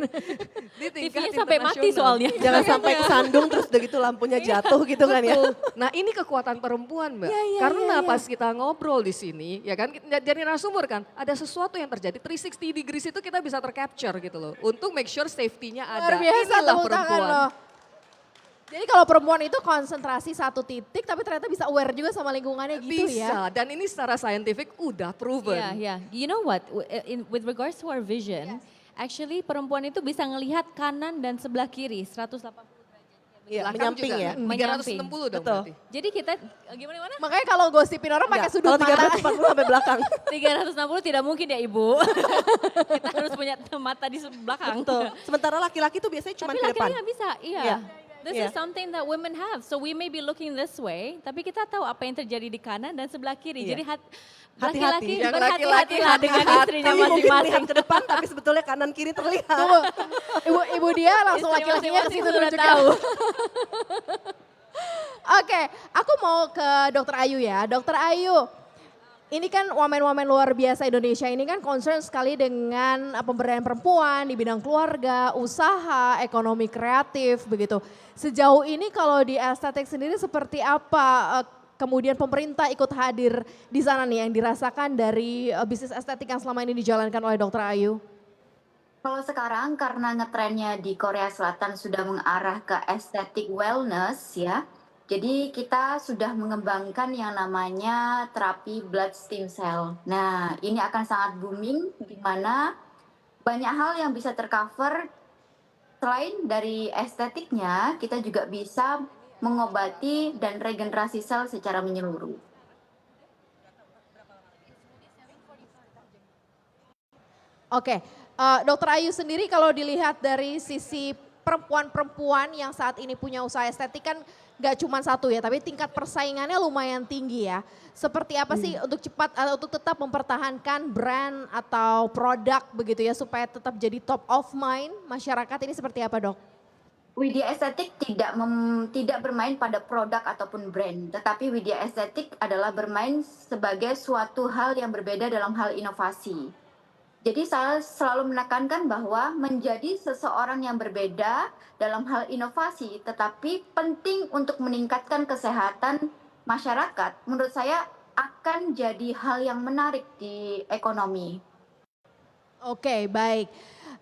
di tingkat TV-nya sampai mati internasional. soalnya. Jangan sampai kesandung terus udah gitu lampunya jatuh gitu kan ya. Betul. Nah ini kekuatan perempuan mbak. Karena pas kita ngobrol di sini ya kan jadi narasumber kan ada sesuatu yang terjadi 360 degrees itu kita bisa tercapture gitu loh. Untuk make sure safety-nya ada. Luar biasa Inilah tepuk tangan perempuan. loh. Jadi kalau perempuan itu konsentrasi satu titik tapi ternyata bisa aware juga sama lingkungannya gitu ya. Bisa dan ini secara scientific udah proven. Yeah. You know what? With regards to our vision, actually perempuan itu bisa ngelihat kanan dan sebelah kiri 180 derajat. Iya, Belakang menyamping juga ya. 360 dong Betul. berarti. Jadi kita gimana? Makanya kalau gosipin orang pakai Enggak, sudut kalau mata. 340 sampai belakang. 360 tidak mungkin ya Ibu. Kita harus punya mata di belakang. Betul. Sementara laki-laki tuh biasanya cuma Tapi ke depan. laki-laki nggak bisa, iya. Iya. This Iya. is something that women have. So we may be looking this way, tapi kita tahu apa yang terjadi di kanan dan sebelah kiri. Iya. Jadi Hati-hati. laki-laki Yang berhati-hatilah dengan istrinya Tapi mungkin masing-masing. melihat ke depan tapi sebetulnya kanan kiri terlihat. Tunggu, ibu dia langsung Istri laki-lakinya ke masing-masing situ sudah tunjuknya. tahu. Oke, aku mau ke Dokter Ayu ya. Dokter Ayu, ini kan wamen-wamen luar biasa Indonesia ini kan concern sekali dengan pemberdayaan perempuan di bidang keluarga, usaha, ekonomi kreatif begitu. Sejauh ini kalau di estetik sendiri seperti apa kemudian pemerintah ikut hadir di sana nih yang dirasakan dari bisnis estetik yang selama ini dijalankan oleh Dokter Ayu? Kalau sekarang karena ngetrennya di Korea Selatan sudah mengarah ke estetik wellness ya. Jadi kita sudah mengembangkan yang namanya terapi blood stem cell. Nah, ini akan sangat booming di mana banyak hal yang bisa tercover. Selain dari estetiknya, kita juga bisa mengobati dan regenerasi sel secara menyeluruh. Oke, Dokter Ayu sendiri kalau dilihat dari sisi perempuan-perempuan yang saat ini punya usaha estetik kan gak cuma satu ya, tapi tingkat persaingannya lumayan tinggi ya. Seperti apa sih untuk cepat atau untuk tetap mempertahankan brand atau produk begitu ya supaya tetap jadi top of mind masyarakat ini seperti apa Dok? Widya Estetik tidak bermain pada produk ataupun brand, tetapi Widya Estetik adalah bermain sebagai suatu hal yang berbeda dalam hal inovasi. Jadi saya selalu menekankan bahwa menjadi seseorang yang berbeda dalam hal inovasi, tetapi penting untuk meningkatkan kesehatan masyarakat, menurut saya akan jadi hal yang menarik di ekonomi. Oke, baik.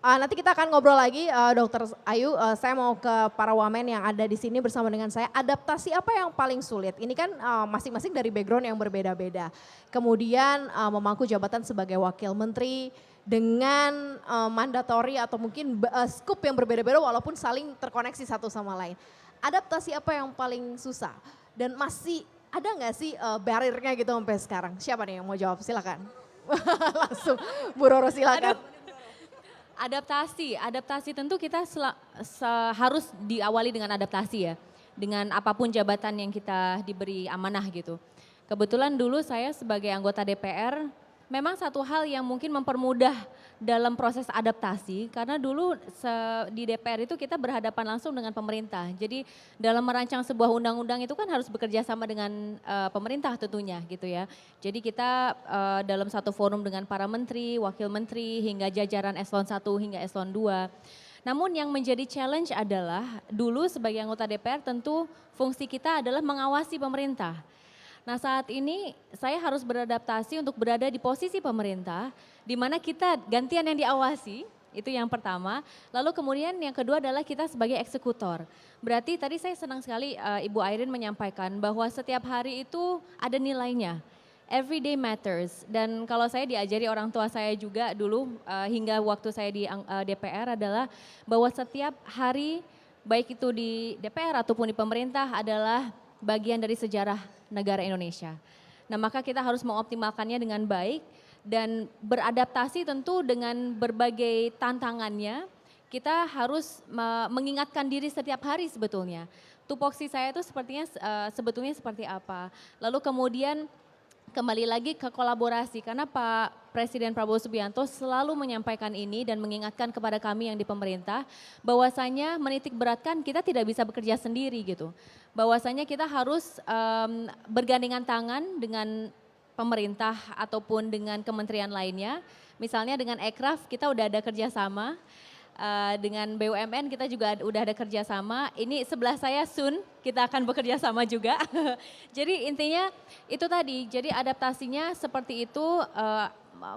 Nanti kita akan ngobrol lagi, Dokter Ayu. Saya mau ke para wamen yang ada di sini bersama dengan saya. Adaptasi apa yang paling sulit? Ini kan masing-masing dari background yang berbeda-beda. Kemudian memangku jabatan sebagai wakil menteri dengan mandatori atau mungkin scoop yang berbeda-beda walaupun saling terkoneksi satu sama lain. Adaptasi apa yang paling susah? Dan masih ada nggak sih barrier-nya gitu sampai sekarang? Siapa nih yang mau jawab? Silakan. Langsung Bu Roro silakan. Adaptasi tentu kita harus diawali dengan adaptasi ya. Dengan apapun jabatan yang kita diberi amanah gitu. Kebetulan dulu saya sebagai anggota DPR memang satu hal yang mungkin mempermudah dalam proses adaptasi karena dulu di DPR itu kita berhadapan langsung dengan pemerintah. Jadi dalam merancang sebuah undang-undang itu kan harus bekerja sama dengan pemerintah tentunya gitu ya. Jadi kita dalam satu forum dengan para menteri, wakil menteri hingga jajaran eselon 1 hingga eselon 2. Namun yang menjadi challenge adalah dulu sebagai anggota DPR tentu fungsi kita adalah mengawasi pemerintah. Nah saat ini saya harus beradaptasi untuk berada di posisi pemerintah di mana kita gantian yang diawasi, itu yang pertama. Lalu kemudian yang kedua adalah kita sebagai eksekutor. Berarti tadi saya senang sekali Ibu Airin menyampaikan bahwa setiap hari itu ada nilainya. Every day matters dan kalau saya diajari orang tua saya juga dulu hingga waktu saya di DPR adalah bahwa setiap hari baik itu di DPR ataupun di pemerintah adalah bagian dari sejarah negara Indonesia. Nah maka kita harus mengoptimalkannya dengan baik dan beradaptasi tentu dengan berbagai tantangannya. Kita harus mengingatkan diri setiap hari sebetulnya. Tupoksi saya itu sebetulnya seperti apa. Lalu kemudian kembali lagi ke kolaborasi karena Pak Presiden Prabowo Subianto selalu menyampaikan ini dan mengingatkan kepada kami yang di pemerintah bahwasanya menitik beratkan kita tidak bisa bekerja sendiri gitu. Bahwasanya kita harus bergandengan tangan dengan pemerintah ataupun dengan kementerian lainnya. Misalnya dengan Ekraf kita udah ada kerjasama. Dengan BUMN kita juga udah ada kerjasama. Ini sebelah saya soon kita akan bekerja sama juga. Jadi intinya itu tadi. Jadi adaptasinya seperti itu.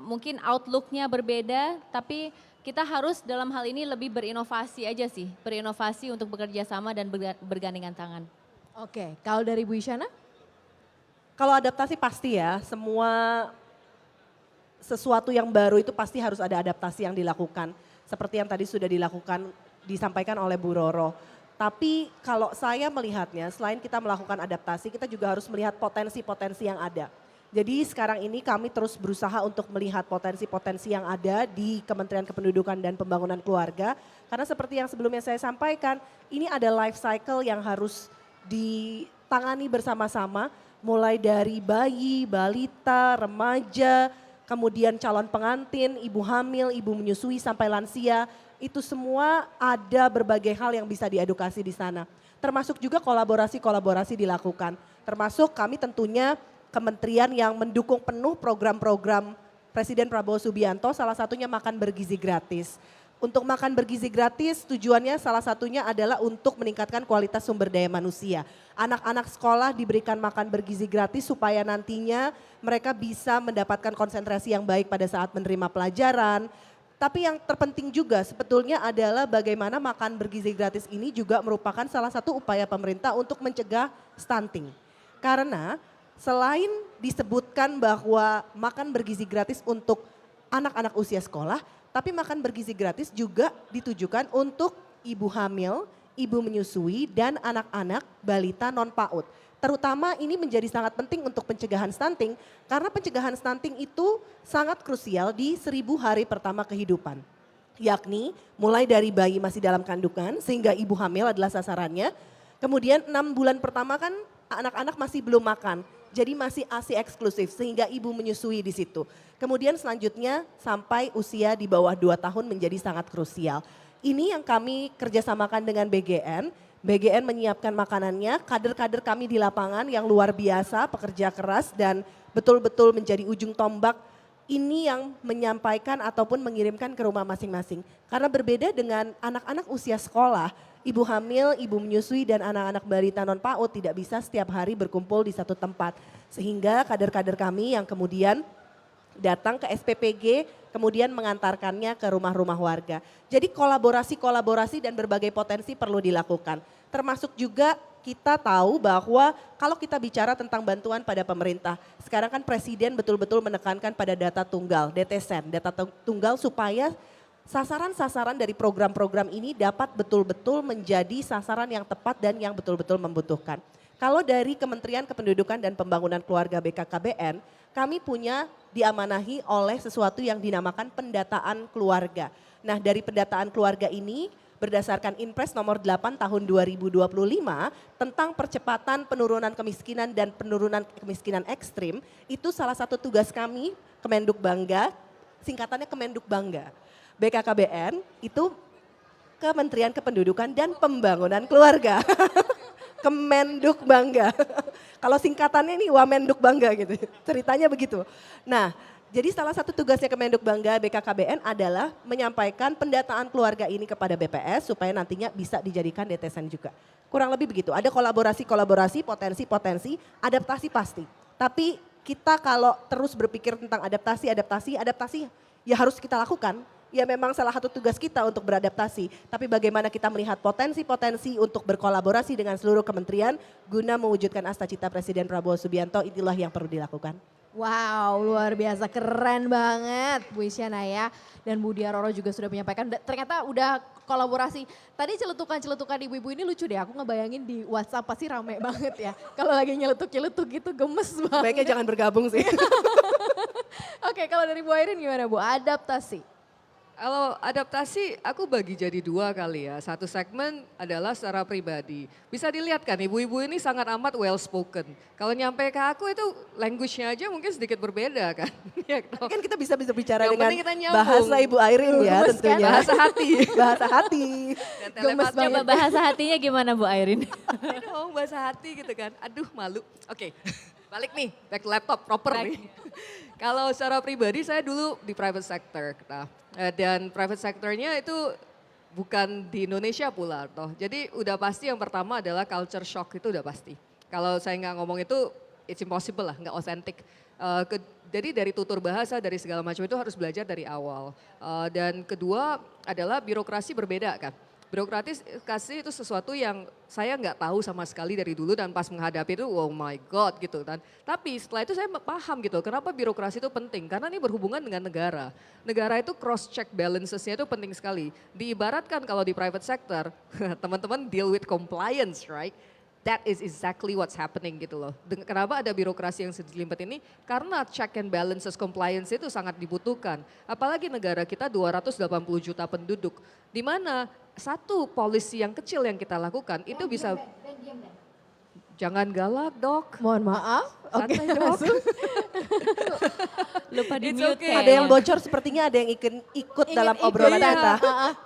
Mungkin outlooknya berbeda, tapi kita harus dalam hal ini lebih berinovasi aja sih. Berinovasi untuk bekerja sama dan bergandengan tangan. Oke, kalau dari Bu Isyana? Kalau adaptasi pasti ya, semua sesuatu yang baru itu pasti harus ada adaptasi yang dilakukan. Seperti yang tadi sudah disampaikan oleh Bu Roro. Tapi kalau saya melihatnya, selain kita melakukan adaptasi, kita juga harus melihat potensi-potensi yang ada. Jadi sekarang ini kami terus berusaha untuk melihat potensi-potensi yang ada di Kementerian Kependudukan dan Pembangunan Keluarga. Karena seperti yang sebelumnya saya sampaikan, ini ada life cycle yang harus ditangani bersama-sama. Mulai dari bayi, balita, remaja, kemudian calon pengantin, ibu hamil, ibu menyusui sampai lansia. Itu semua ada berbagai hal yang bisa diedukasi di sana. Termasuk juga kolaborasi-kolaborasi dilakukan. Termasuk kami tentunya kementerian yang mendukung penuh program-program Presiden Prabowo Subianto, salah satunya makan bergizi gratis. Untuk makan bergizi gratis tujuannya salah satunya adalah untuk meningkatkan kualitas sumber daya manusia. Anak-anak sekolah diberikan makan bergizi gratis supaya nantinya mereka bisa mendapatkan konsentrasi yang baik pada saat menerima pelajaran. Tapi yang terpenting juga sebetulnya adalah bagaimana makan bergizi gratis ini juga merupakan salah satu upaya pemerintah untuk mencegah stunting. Karena selain disebutkan bahwa makan bergizi gratis untuk anak-anak usia sekolah, tapi makan bergizi gratis juga ditujukan untuk ibu hamil, ibu menyusui, dan anak-anak balita non-PAUD. Terutama ini menjadi sangat penting untuk pencegahan stunting karena pencegahan stunting itu sangat krusial di 1000 hari pertama kehidupan. Yakni mulai dari bayi masih dalam kandungan sehingga ibu hamil adalah sasarannya. Kemudian 6 bulan pertama kan anak-anak masih belum makan. Jadi masih ASI eksklusif sehingga ibu menyusui di situ. Kemudian selanjutnya sampai usia di bawah 2 tahun menjadi sangat krusial. Ini yang kami kerjasamakan dengan BGN. BGN menyiapkan makanannya, kader-kader kami di lapangan yang luar biasa, pekerja keras dan betul-betul menjadi ujung tombak ini yang menyampaikan ataupun mengirimkan ke rumah masing-masing. Karena berbeda dengan anak-anak usia sekolah, ibu hamil, ibu menyusui dan anak-anak balita non-PAUD tidak bisa setiap hari berkumpul di satu tempat. Sehingga kader-kader kami yang kemudian datang ke SPPG, kemudian mengantarkannya ke rumah-rumah warga. Jadi kolaborasi-kolaborasi dan berbagai potensi perlu dilakukan. Termasuk juga kita tahu bahwa kalau kita bicara tentang bantuan pada pemerintah, sekarang kan Presiden betul-betul menekankan pada data tunggal, DTSEN, data tunggal supaya sasaran-sasaran dari program-program ini dapat betul-betul menjadi sasaran yang tepat dan yang betul-betul membutuhkan. Kalau dari Kementerian Kependudukan dan Pembangunan Keluarga BKKBN, kami punya diamanahi oleh sesuatu yang dinamakan pendataan keluarga. Nah dari pendataan keluarga ini berdasarkan Inpres nomor 8 tahun 2025 tentang percepatan penurunan kemiskinan dan penurunan kemiskinan ekstrim, itu salah satu tugas kami Kemenduk Bangga, singkatannya Kemenduk Bangga. BKKBN itu Kementerian Kependudukan dan Pembangunan Keluarga. Kemenduk Bangga. Kalau singkatannya ini Wamenduk Bangga gitu. Ceritanya begitu. Nah, jadi salah satu tugasnya Kemenduk Bangga BKKBN adalah menyampaikan pendataan keluarga ini kepada BPS supaya nantinya bisa dijadikan DTSEN juga. Kurang lebih begitu. Ada kolaborasi-kolaborasi, potensi-potensi, adaptasi pasti. Tapi kita kalau terus berpikir tentang adaptasi ya harus kita lakukan. Ya memang salah satu tugas kita untuk beradaptasi. Tapi bagaimana kita melihat potensi-potensi untuk berkolaborasi dengan seluruh kementerian guna mewujudkan asta-cita Presiden Prabowo Subianto, itulah yang perlu dilakukan. Wow, luar biasa, keren banget Bu Isyana ya. Dan Bu Dia Roro juga sudah menyampaikan, ternyata udah kolaborasi. Tadi celutukan-celutukan ibu-ibu ini lucu deh, aku ngebayangin di WhatsApp pasti rame banget ya. Kalau lagi nyeletuk-nyeletuk gitu gemes banget. Baiknya jangan bergabung sih. Oke, kalau dari Bu Airin gimana Bu, adaptasi? Kalau adaptasi aku bagi jadi 2 kali ya. Satu segmen adalah secara pribadi. Bisa dilihat kan ibu-ibu ini sangat amat well spoken. Kalau nyampe ke aku itu language-nya aja mungkin sedikit berbeda kan. Ya, Tapi kan kita bisa bicara yang dengan penting kita nyambung. bahasa Ibu Airin ya Gemes kan? tentunya. Bahasa hati. Bahasa hati. Dan Gemes telepati. Coba bahasa hatinya gimana Bu Airin? Dong bahasa hati gitu kan. Aduh malu. Oke, balik nih back to laptop proper nih. Kalau secara pribadi saya dulu di private sector. Nah, dan private sectornya itu bukan di Indonesia pula toh. Jadi udah pasti yang pertama adalah culture shock, itu udah pasti. Kalau saya nggak ngomong itu it's impossible lah, nggak authentic. Jadi dari tutur bahasa, dari segala macam itu harus belajar dari awal. Dan kedua adalah birokrasi berbeda kan. Birokratis kasih itu sesuatu yang saya nggak tahu sama sekali dari dulu dan pas menghadapi itu oh my god gitu kan. Tapi setelah itu saya paham gitu kenapa birokrasi itu penting karena ini berhubungan dengan negara. Negara itu cross check balancesnya itu penting sekali. Diibaratkan kalau di private sector teman-teman deal with compliance right. That is exactly what's happening gitu loh. Kenapa ada birokrasi yang sedilimpet ini? Karena check and balances compliance itu sangat dibutuhkan. Apalagi negara kita 280 juta penduduk. Di mana satu polisi yang kecil yang kita lakukan itu bisa... Jangan galak dok. Mohon maaf. Oke, Santai, Dok. langsung. Lupa di It's mute okay. Ada yang bocor sepertinya ada yang ikut dalam obrolan Iya, kita.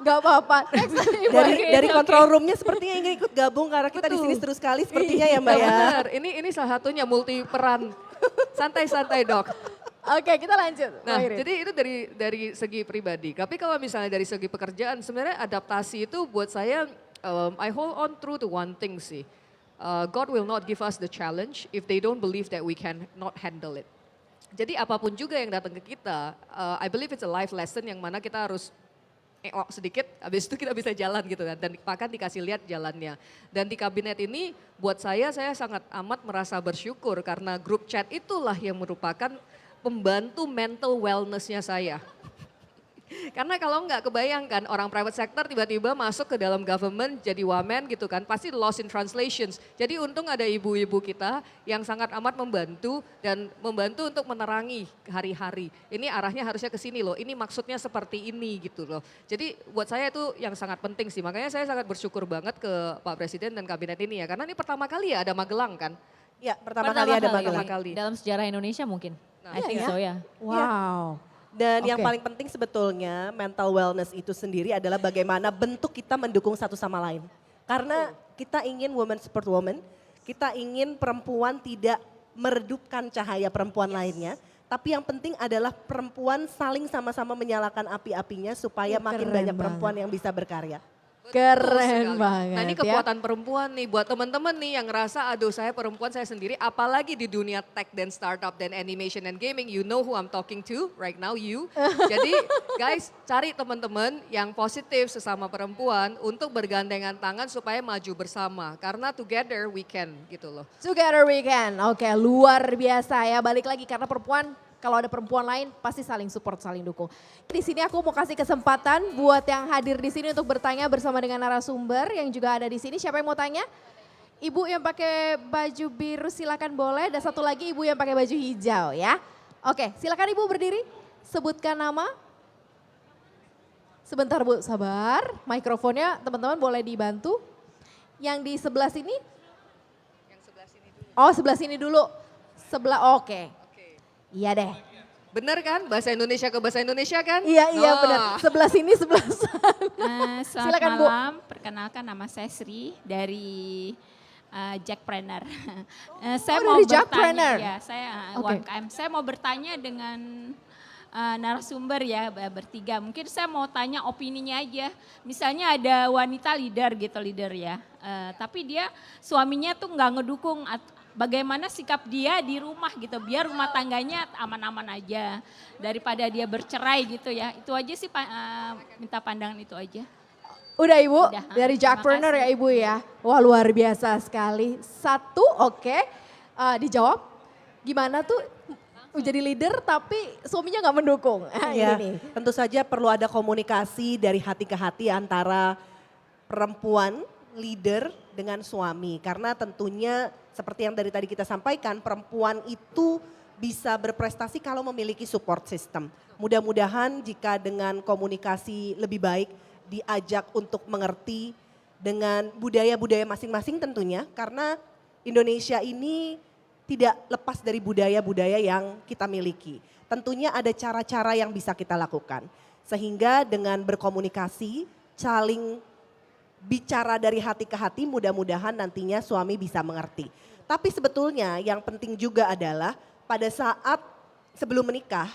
Gak apa-apa. Next, Ibu. Dari control roomnya sepertinya ingin ikut gabung karena kita di sini terus sekali sepertinya ya Mbak ya. Benar, ini salah satunya multi peran. Santai-santai dok. Oke, kita lanjut. Nah, Mbak Irin. jadi itu dari segi pribadi. Tapi kalau misalnya dari segi pekerjaan, sebenarnya adaptasi itu buat saya, I hold on true to one thing sih. God will not give us the challenge if they don't believe that we can not handle it. Jadi apapun juga yang datang ke kita, I believe it's a life lesson yang mana kita harus sedikit, habis itu kita bisa jalan gitu kan. Dan bahkan dikasih lihat jalannya. Dan di kabinet ini buat saya sangat amat merasa bersyukur karena grup chat itulah yang merupakan pembantu mental wellness-nya saya. Karena kalau nggak kebayangkan orang private sector tiba-tiba masuk ke dalam government jadi wamen gitu kan, pasti lost in translations. Jadi untung ada ibu-ibu kita yang sangat amat membantu dan membantu untuk menerangi hari-hari. Ini arahnya harusnya ke sini loh, ini maksudnya seperti ini gitu loh. Jadi buat saya itu yang sangat penting sih, makanya saya sangat bersyukur banget ke Pak Presiden dan kabinet ini ya. Karena ini pertama kali ya ada Magelang kan. Ya pertama kali ada Magelang. kali. Dalam sejarah Indonesia mungkin. I think ya? so ya. Wow. Dan yang Oke. paling penting sebetulnya mental wellness itu sendiri adalah bagaimana bentuk kita mendukung satu sama lain. Karena kita ingin woman support woman, kita ingin perempuan tidak meredupkan cahaya perempuan lainnya. Tapi yang penting adalah perempuan saling sama-sama menyalakan api-apinya supaya makin Keren banyak banget. perempuan yang bisa berkarya. Keren sekali. banget Nah ini ya. kekuatan perempuan nih buat teman-teman nih yang ngerasa aduh saya perempuan saya sendiri apalagi di dunia tech dan startup dan animation and gaming you know who I'm talking to right now you. Jadi guys cari teman-teman yang positif sesama perempuan untuk bergandengan tangan supaya maju bersama karena together we can gitu loh. Together we can. Oke, luar biasa ya. Balik lagi karena perempuan, kalau ada perempuan lain pasti saling support, saling dukung. Di sini aku mau kasih kesempatan buat yang hadir di sini untuk bertanya bersama dengan narasumber yang juga ada di sini. Siapa yang mau tanya? Ibu yang pakai baju biru silakan boleh. Dan satu lagi ibu yang pakai baju hijau ya. Oke, silakan ibu berdiri. Sebutkan nama. Sebentar Bu, sabar. Mikrofonnya teman-teman boleh dibantu. Yang di sebelah sini? Oh sebelah sini dulu. Sebelah, oke. Iya deh. Bener kan bahasa Indonesia ke bahasa Indonesia kan? Iya Nah, benar. Sebelah sini, sebelah sana. Selamat Silakan, Bu. malam, perkenalkan nama saya Sri dari Jackpreneur. Saya dari Jackpreneur? ya, saya Oke. UMKM. Saya mau bertanya dengan narasumber ya bertiga. Mungkin saya mau tanya opininya aja. Misalnya ada wanita leader ya. Tapi dia suaminya tuh nggak ngedukung. Bagaimana sikap dia di rumah gitu, biar rumah tangganya aman-aman aja daripada dia bercerai gitu ya. Itu aja sih minta pandangan itu aja. Udah Ibu, Udah, dari terima Jackpreneur ya kasih. Ibu ya. Wah luar biasa sekali. Satu oke, dijawab. Gimana tuh jadi leader tapi suaminya nggak mendukung. Ya, Ini nih. tentu saja perlu ada komunikasi dari hati ke hati antara perempuan leader dengan suami. Karena tentunya seperti yang dari tadi kita sampaikan, perempuan itu bisa berprestasi kalau memiliki support system. Mudah-mudahan jika dengan komunikasi lebih baik, diajak untuk mengerti dengan budaya-budaya masing-masing tentunya. Karena Indonesia ini tidak lepas dari budaya-budaya yang kita miliki. Tentunya ada cara-cara yang bisa kita lakukan. Sehingga dengan berkomunikasi, saling bicara dari hati ke hati, mudah-mudahan nantinya suami bisa mengerti. Tapi sebetulnya yang penting juga adalah pada saat sebelum menikah,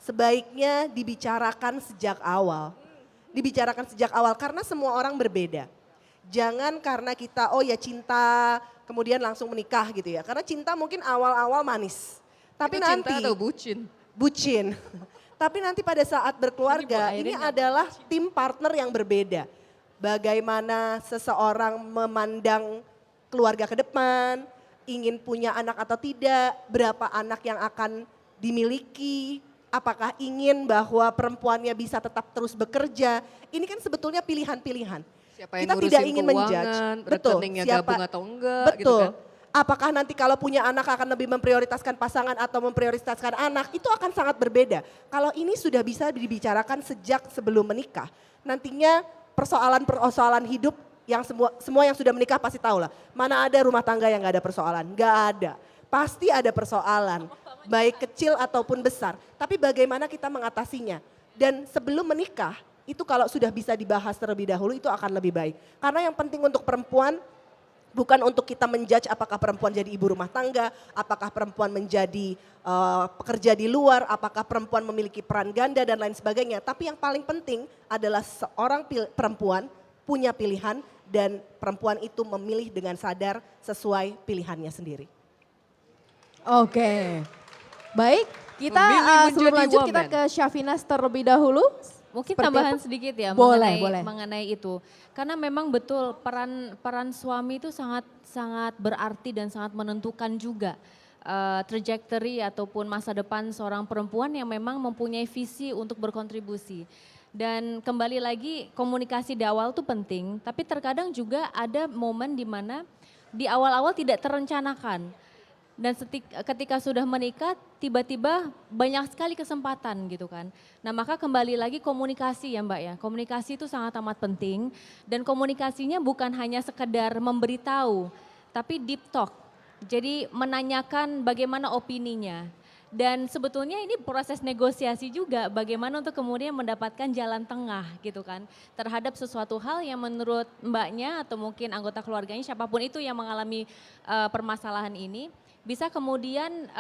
sebaiknya dibicarakan sejak awal. Dibicarakan sejak awal karena semua orang berbeda. Jangan karena kita oh ya cinta kemudian langsung menikah gitu ya. Karena cinta mungkin awal-awal manis. Tapi itu nanti cinta atau bucin? bucin. Tapi nanti pada saat berkeluarga Ini Bu ini Airin adalah tim partner yang berbeda. bagaimana seseorang memandang keluarga ke depan, ingin punya anak atau tidak, berapa anak yang akan dimiliki, apakah ingin bahwa perempuannya bisa tetap terus bekerja. Ini kan sebetulnya pilihan-pilihan. Siapa yang Kita ngurusin tidak ingin keuangan, menjudge. Betul, rekeningnya siapa, gabung atau enggak gitu betul. kan. Apakah nanti kalau punya anak akan lebih memprioritaskan pasangan atau memprioritaskan anak, itu akan sangat berbeda. Kalau ini sudah bisa dibicarakan sejak sebelum menikah, nantinya persoalan-persoalan hidup yang semua yang sudah menikah pasti tahu lah. Mana ada rumah tangga yang gak ada persoalan? Gak ada. Pasti ada persoalan, baik kecil ataupun besar. Tapi bagaimana kita mengatasinya? Dan sebelum menikah, itu kalau sudah bisa dibahas terlebih dahulu itu akan lebih baik. Karena yang penting untuk perempuan bukan untuk kita menjudge apakah perempuan jadi ibu rumah tangga, apakah perempuan menjadi pekerja di luar, apakah perempuan memiliki peran ganda dan lain sebagainya. Tapi yang paling penting adalah seorang perempuan punya pilihan dan perempuan itu memilih dengan sadar sesuai pilihannya sendiri. Oke, baik kita Memilih sebelum menjadi lanjut kita woman. ke Syafinas terlebih dahulu. Mungkin Seperti tambahan apa? sedikit ya Boleh, mengenai boleh. mengenai itu. Karena memang betul peran suami itu sangat berarti dan sangat menentukan juga trajectory ataupun masa depan seorang perempuan yang memang mempunyai visi untuk berkontribusi. Dan kembali lagi komunikasi di awal itu penting, tapi terkadang juga ada momen di mana di awal-awal tidak terencanakan. Dan ketika sudah menikah tiba-tiba banyak sekali kesempatan gitu kan. Nah maka kembali lagi komunikasi ya Mbak ya. Komunikasi itu sangat amat penting dan komunikasinya bukan hanya sekedar memberitahu tapi deep talk. Jadi menanyakan bagaimana opininya. Dan sebetulnya ini proses negosiasi juga bagaimana untuk kemudian mendapatkan jalan tengah gitu kan. Terhadap sesuatu hal yang menurut mbaknya atau mungkin anggota keluarganya siapapun itu yang mengalami permasalahan ini. Bisa kemudian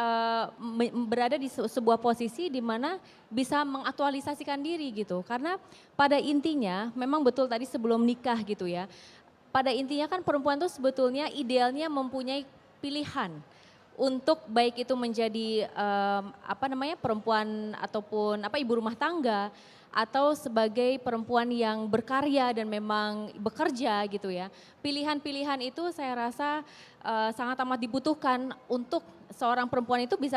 berada di sebuah posisi di mana bisa mengaktualisasikan diri gitu. Karena pada intinya memang betul tadi sebelum nikah gitu ya. Pada intinya kan perempuan itu sebetulnya idealnya mempunyai pilihan untuk baik itu menjadi perempuan ataupun ibu rumah tangga atau sebagai perempuan yang berkarya dan memang bekerja gitu ya. Pilihan-pilihan itu saya rasa sangat amat dibutuhkan untuk seorang perempuan itu bisa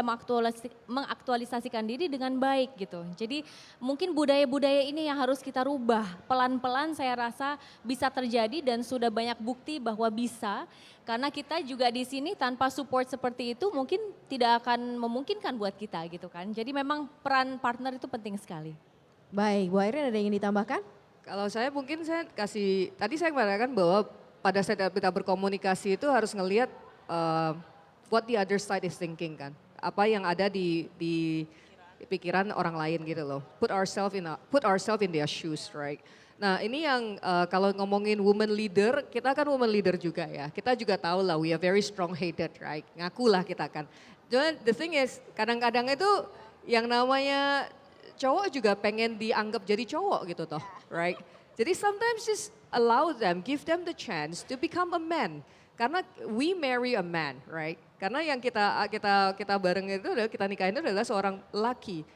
mengaktualisasikan diri dengan baik gitu. Jadi mungkin budaya-budaya ini yang harus kita rubah. Pelan-pelan saya rasa bisa terjadi dan sudah banyak bukti bahwa bisa. Karena kita juga di sini tanpa support seperti itu mungkin tidak akan memungkinkan buat kita gitu kan. Jadi memang peran partner itu penting sekali. Baik, Bu Airin ada yang ingin ditambahkan? Kalau saya mungkin saya kasih, tadi saya mengatakan bahwa pada saat kita berkomunikasi itu harus ngelihat what the other side is thinking kan. Apa yang ada di pikiran orang lain gitu loh. Put ourselves in their shoes, right? Nah ini yang kalau ngomongin woman leader, kita kan woman leader juga ya. Kita juga tahu lah we are very strong headed, right? Ngakulah kita kan. Cuman the thing is kadang-kadang itu yang namanya cowok juga pengen dianggap jadi cowok gitu toh, right? Jadi sometimes just allow them, give them the chance to become a man. Karena we marry a man, right? Karena yang kita bareng itu adalah kita nikahin itu adalah seorang laki.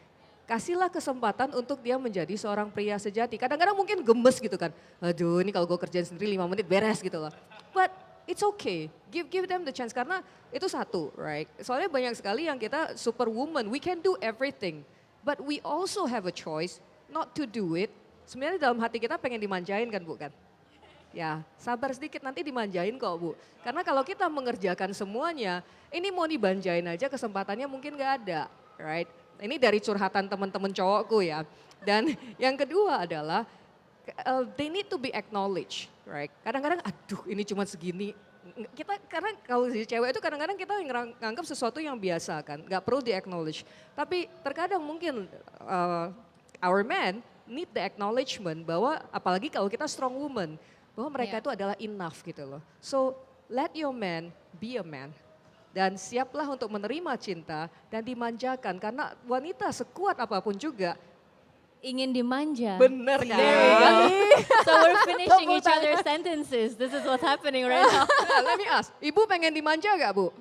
Kasihlah kesempatan untuk dia menjadi seorang pria sejati. Kadang-kadang mungkin gemes gitu kan. Aduh ini kalau gue kerjain sendiri 5 menit beres gitu loh. But it's okay. Give them the chance karena itu satu, right? Soalnya banyak sekali yang kita superwoman, we can do everything. But we also have a choice not to do it. Sebenarnya dalam hati kita pengen dimanjain kan Bu kan? Ya sabar sedikit nanti dimanjain kok Bu. Karena kalau kita mengerjakan semuanya, ini mau dibanjain aja kesempatannya mungkin gak ada, right? Ini dari curhatan teman-teman cowokku ya. Dan yang kedua adalah they need to be acknowledged, right? Kadang-kadang aduh ini cuma segini. Kita karena kalau di cewek itu kadang-kadang kita nganggap sesuatu yang biasa kan, nggak perlu di acknowledge. Tapi terkadang mungkin our men need the acknowledgement bahwa apalagi kalau kita strong woman, bahwa mereka itu adalah enough gitu loh. So let your man be a man. Dan siaplah untuk menerima cinta dan dimanjakan karena wanita sekuat apapun juga Ingin dimanja. bener kan. There we go. So we're finishing each other's sentences. This is what's happening right now. Nah, let me ask, Ibu pengen dimanja gak Bu?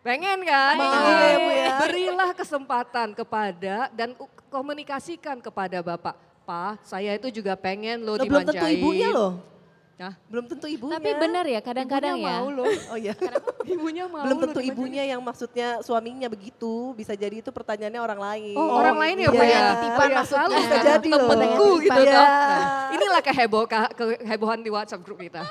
Pengen kan? Mau ya, Bu, ya. Berilah kesempatan kepada dan komunikasikan kepada Bapak. Pa, saya itu juga pengen loh Loh, belum tentu dimanjain. ibunya loh. Hah? Belum tentu ibunya. Tapi benar ya kadang-kadang Ibunya ya. mau loh. Oh iya. Ibunya mau Belum loh tentu dimanjain. ibunya yang maksudnya suaminya begitu. Bisa jadi itu pertanyaannya orang lain. Oh, orang lain ya, Iya. Pak ya? Titipan Oh, ya, maksudnya. salah. Bisa jadi loh. Temenku gitu Iya. toh. Nah, inilah kehebohan di WhatsApp grup kita.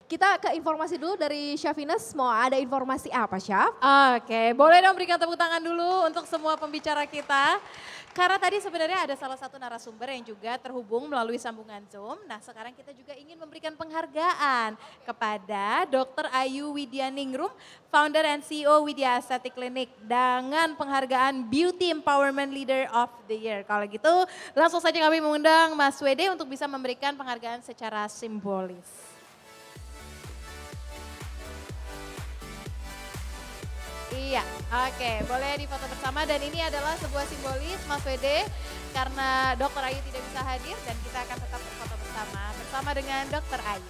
Kita ke informasi dulu dari Syafines, mau ada informasi apa Syaf? Oke, boleh dong berikan tepuk tangan dulu untuk semua pembicara kita. Karena tadi sebenarnya ada salah satu narasumber yang juga terhubung melalui sambungan Zoom. Nah sekarang kita juga ingin memberikan penghargaan kepada Dr. Ayu Widyaningrum, Founder and CEO Widya Aesthetic Clinic dengan penghargaan Beauty Empowerment Leader of the Year. Kalau gitu langsung saja kami mengundang Mas Wede untuk bisa memberikan penghargaan secara simbolis. Iya, oke, boleh difoto bersama dan ini adalah sebuah simbolis Mas Wede karena Dr. Ayu tidak bisa hadir dan kita akan tetap berfoto bersama dengan Dr. Ayu.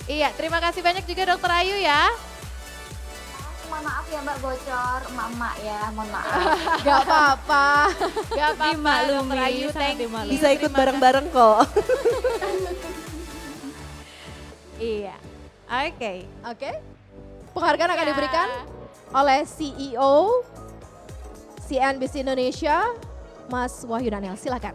Iya, terima kasih banyak juga Dr. Ayu ya. Mohon maaf ya Mbak bocor, emak-emak ya, mohon maaf. Gak apa-apa. Gak apa-apa Dimaklumi, Dr. Ayu, sangat thank you. dimaklumi. Bisa ikut Terima bareng-bareng kok. Iya, oke. Oke. Penghargaan akan Ya. diberikan oleh CEO CNBC Indonesia, Mas Wahyu Daniel. Silakan.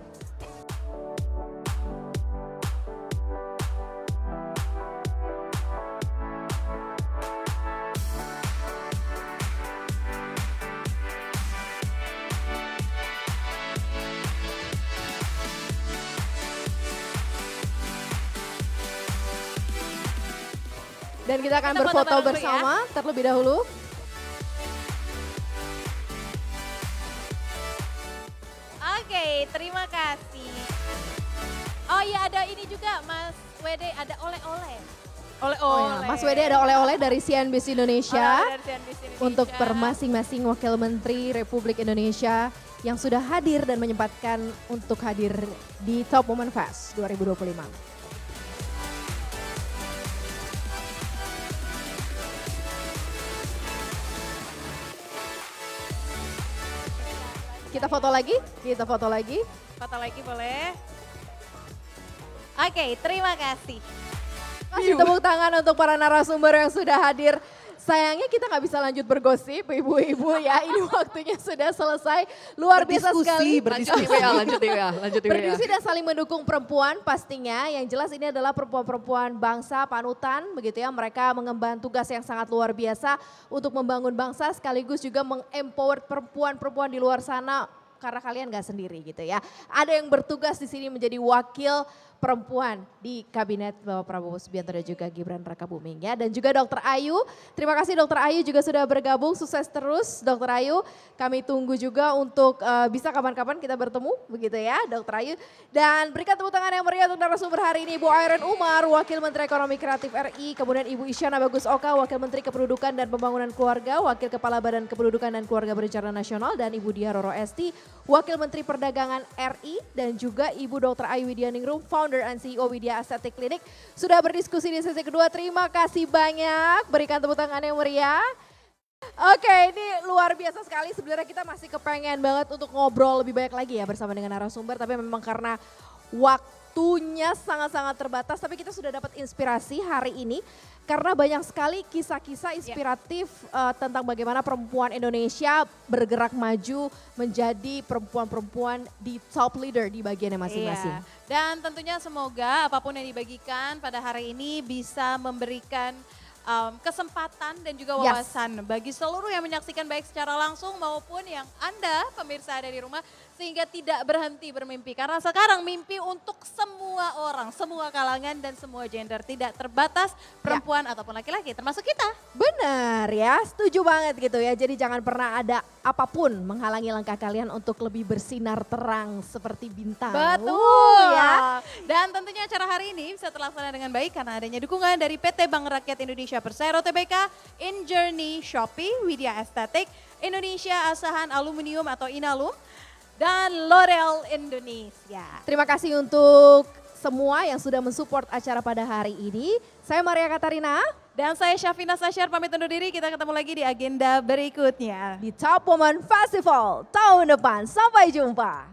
Dan kita akan Kita foto berfoto bareng dulu ya. bersama terlebih dahulu. Oke, terima kasih. Oh iya ada ini juga Mas Wede, ada oleh-oleh. Oh ya, Mas Wede ada oleh-oleh dari CNBC Indonesia Oleh-oleh dari CNBC Indonesia. untuk per masing-masing wakil menteri Republik Indonesia yang sudah hadir dan menyempatkan untuk hadir di Top Women Fest 2025. Kita foto lagi, Foto lagi boleh. Oke, terima kasih. Kasih tepuk tangan untuk para narasumber yang sudah hadir. Sayangnya kita nggak bisa lanjut bergosip, ibu-ibu ya. Ini waktunya sudah selesai. Luar biasa sekali. Lanjut di WA, lanjut di WA, lanjut di WA. Berdiskusi dan saling mendukung perempuan pastinya. Yang jelas ini adalah perempuan-perempuan bangsa panutan begitu ya. Mereka mengemban tugas yang sangat luar biasa untuk membangun bangsa sekaligus juga mengempower perempuan-perempuan di luar sana. Karena kalian gak sendiri gitu ya. Ada yang bertugas di sini menjadi wakil perempuan di kabinet Bapak Prabowo Subianto dan juga Gibran Rakabuming ya. Dan juga Dr. Ayu, terima kasih Dr. Ayu juga sudah bergabung, sukses terus Dr. Ayu. Kami tunggu juga untuk bisa kapan-kapan kita bertemu begitu ya Dr. Ayu. Dan berikan tepuk tangan yang meriah untuk narasumber hari ini Ibu Airen Umar, Wakil Menteri Ekonomi Kreatif RI. Kemudian Ibu Isyana Bagus Oka, Wakil Menteri Kependudukan dan Pembangunan Keluarga, Wakil Kepala Badan Kependudukan dan Keluarga Berencana Nasional. Dan Ibu Diah Roro Esti, Wakil Menteri Perdagangan RI. Dan juga Ibu Dr. Ayu Widyaningrum, Founder and CEO Widya Aesthetic Clinic. Sudah berdiskusi di sesi kedua, terima kasih banyak. Berikan tepuk tangan yang meriah. Oke, ini luar biasa sekali. Sebenarnya kita masih kepengen banget untuk ngobrol lebih banyak lagi ya bersama dengan narasumber. Tapi memang karena waktunya sangat-sangat terbatas. Tapi kita sudah dapat inspirasi hari ini. Karena banyak sekali kisah-kisah inspiratif tentang bagaimana perempuan Indonesia bergerak maju menjadi perempuan-perempuan di top leader di bagiannya masing-masing. Iya. Dan tentunya semoga apapun yang dibagikan pada hari ini bisa memberikan kesempatan dan juga wawasan bagi seluruh yang menyaksikan baik secara langsung maupun yang Anda pemirsa ada di rumah sehingga tidak berhenti bermimpi. Karena sekarang mimpi untuk semua orang, semua kalangan dan semua gender. Tidak terbatas perempuan ataupun laki-laki termasuk kita. Benar ya, setuju banget gitu ya. Jadi jangan pernah ada apapun menghalangi langkah kalian untuk lebih bersinar terang seperti bintang. Betul Ya. Dan tentunya acara hari ini bisa terlaksana dengan baik karena adanya dukungan dari PT Bank Rakyat Indonesia Persero Tbk, In Journey Shopee, Widya Aesthetic, Indonesia Asahan Aluminium atau Inalum, dan L'Oreal Indonesia. Terima kasih untuk semua yang sudah mensupport acara pada hari ini. Saya Maria Katarina. Dan saya Syafina Sasyar pamit undur diri, kita ketemu lagi di agenda berikutnya. Di Top Woman Festival tahun depan. Sampai jumpa.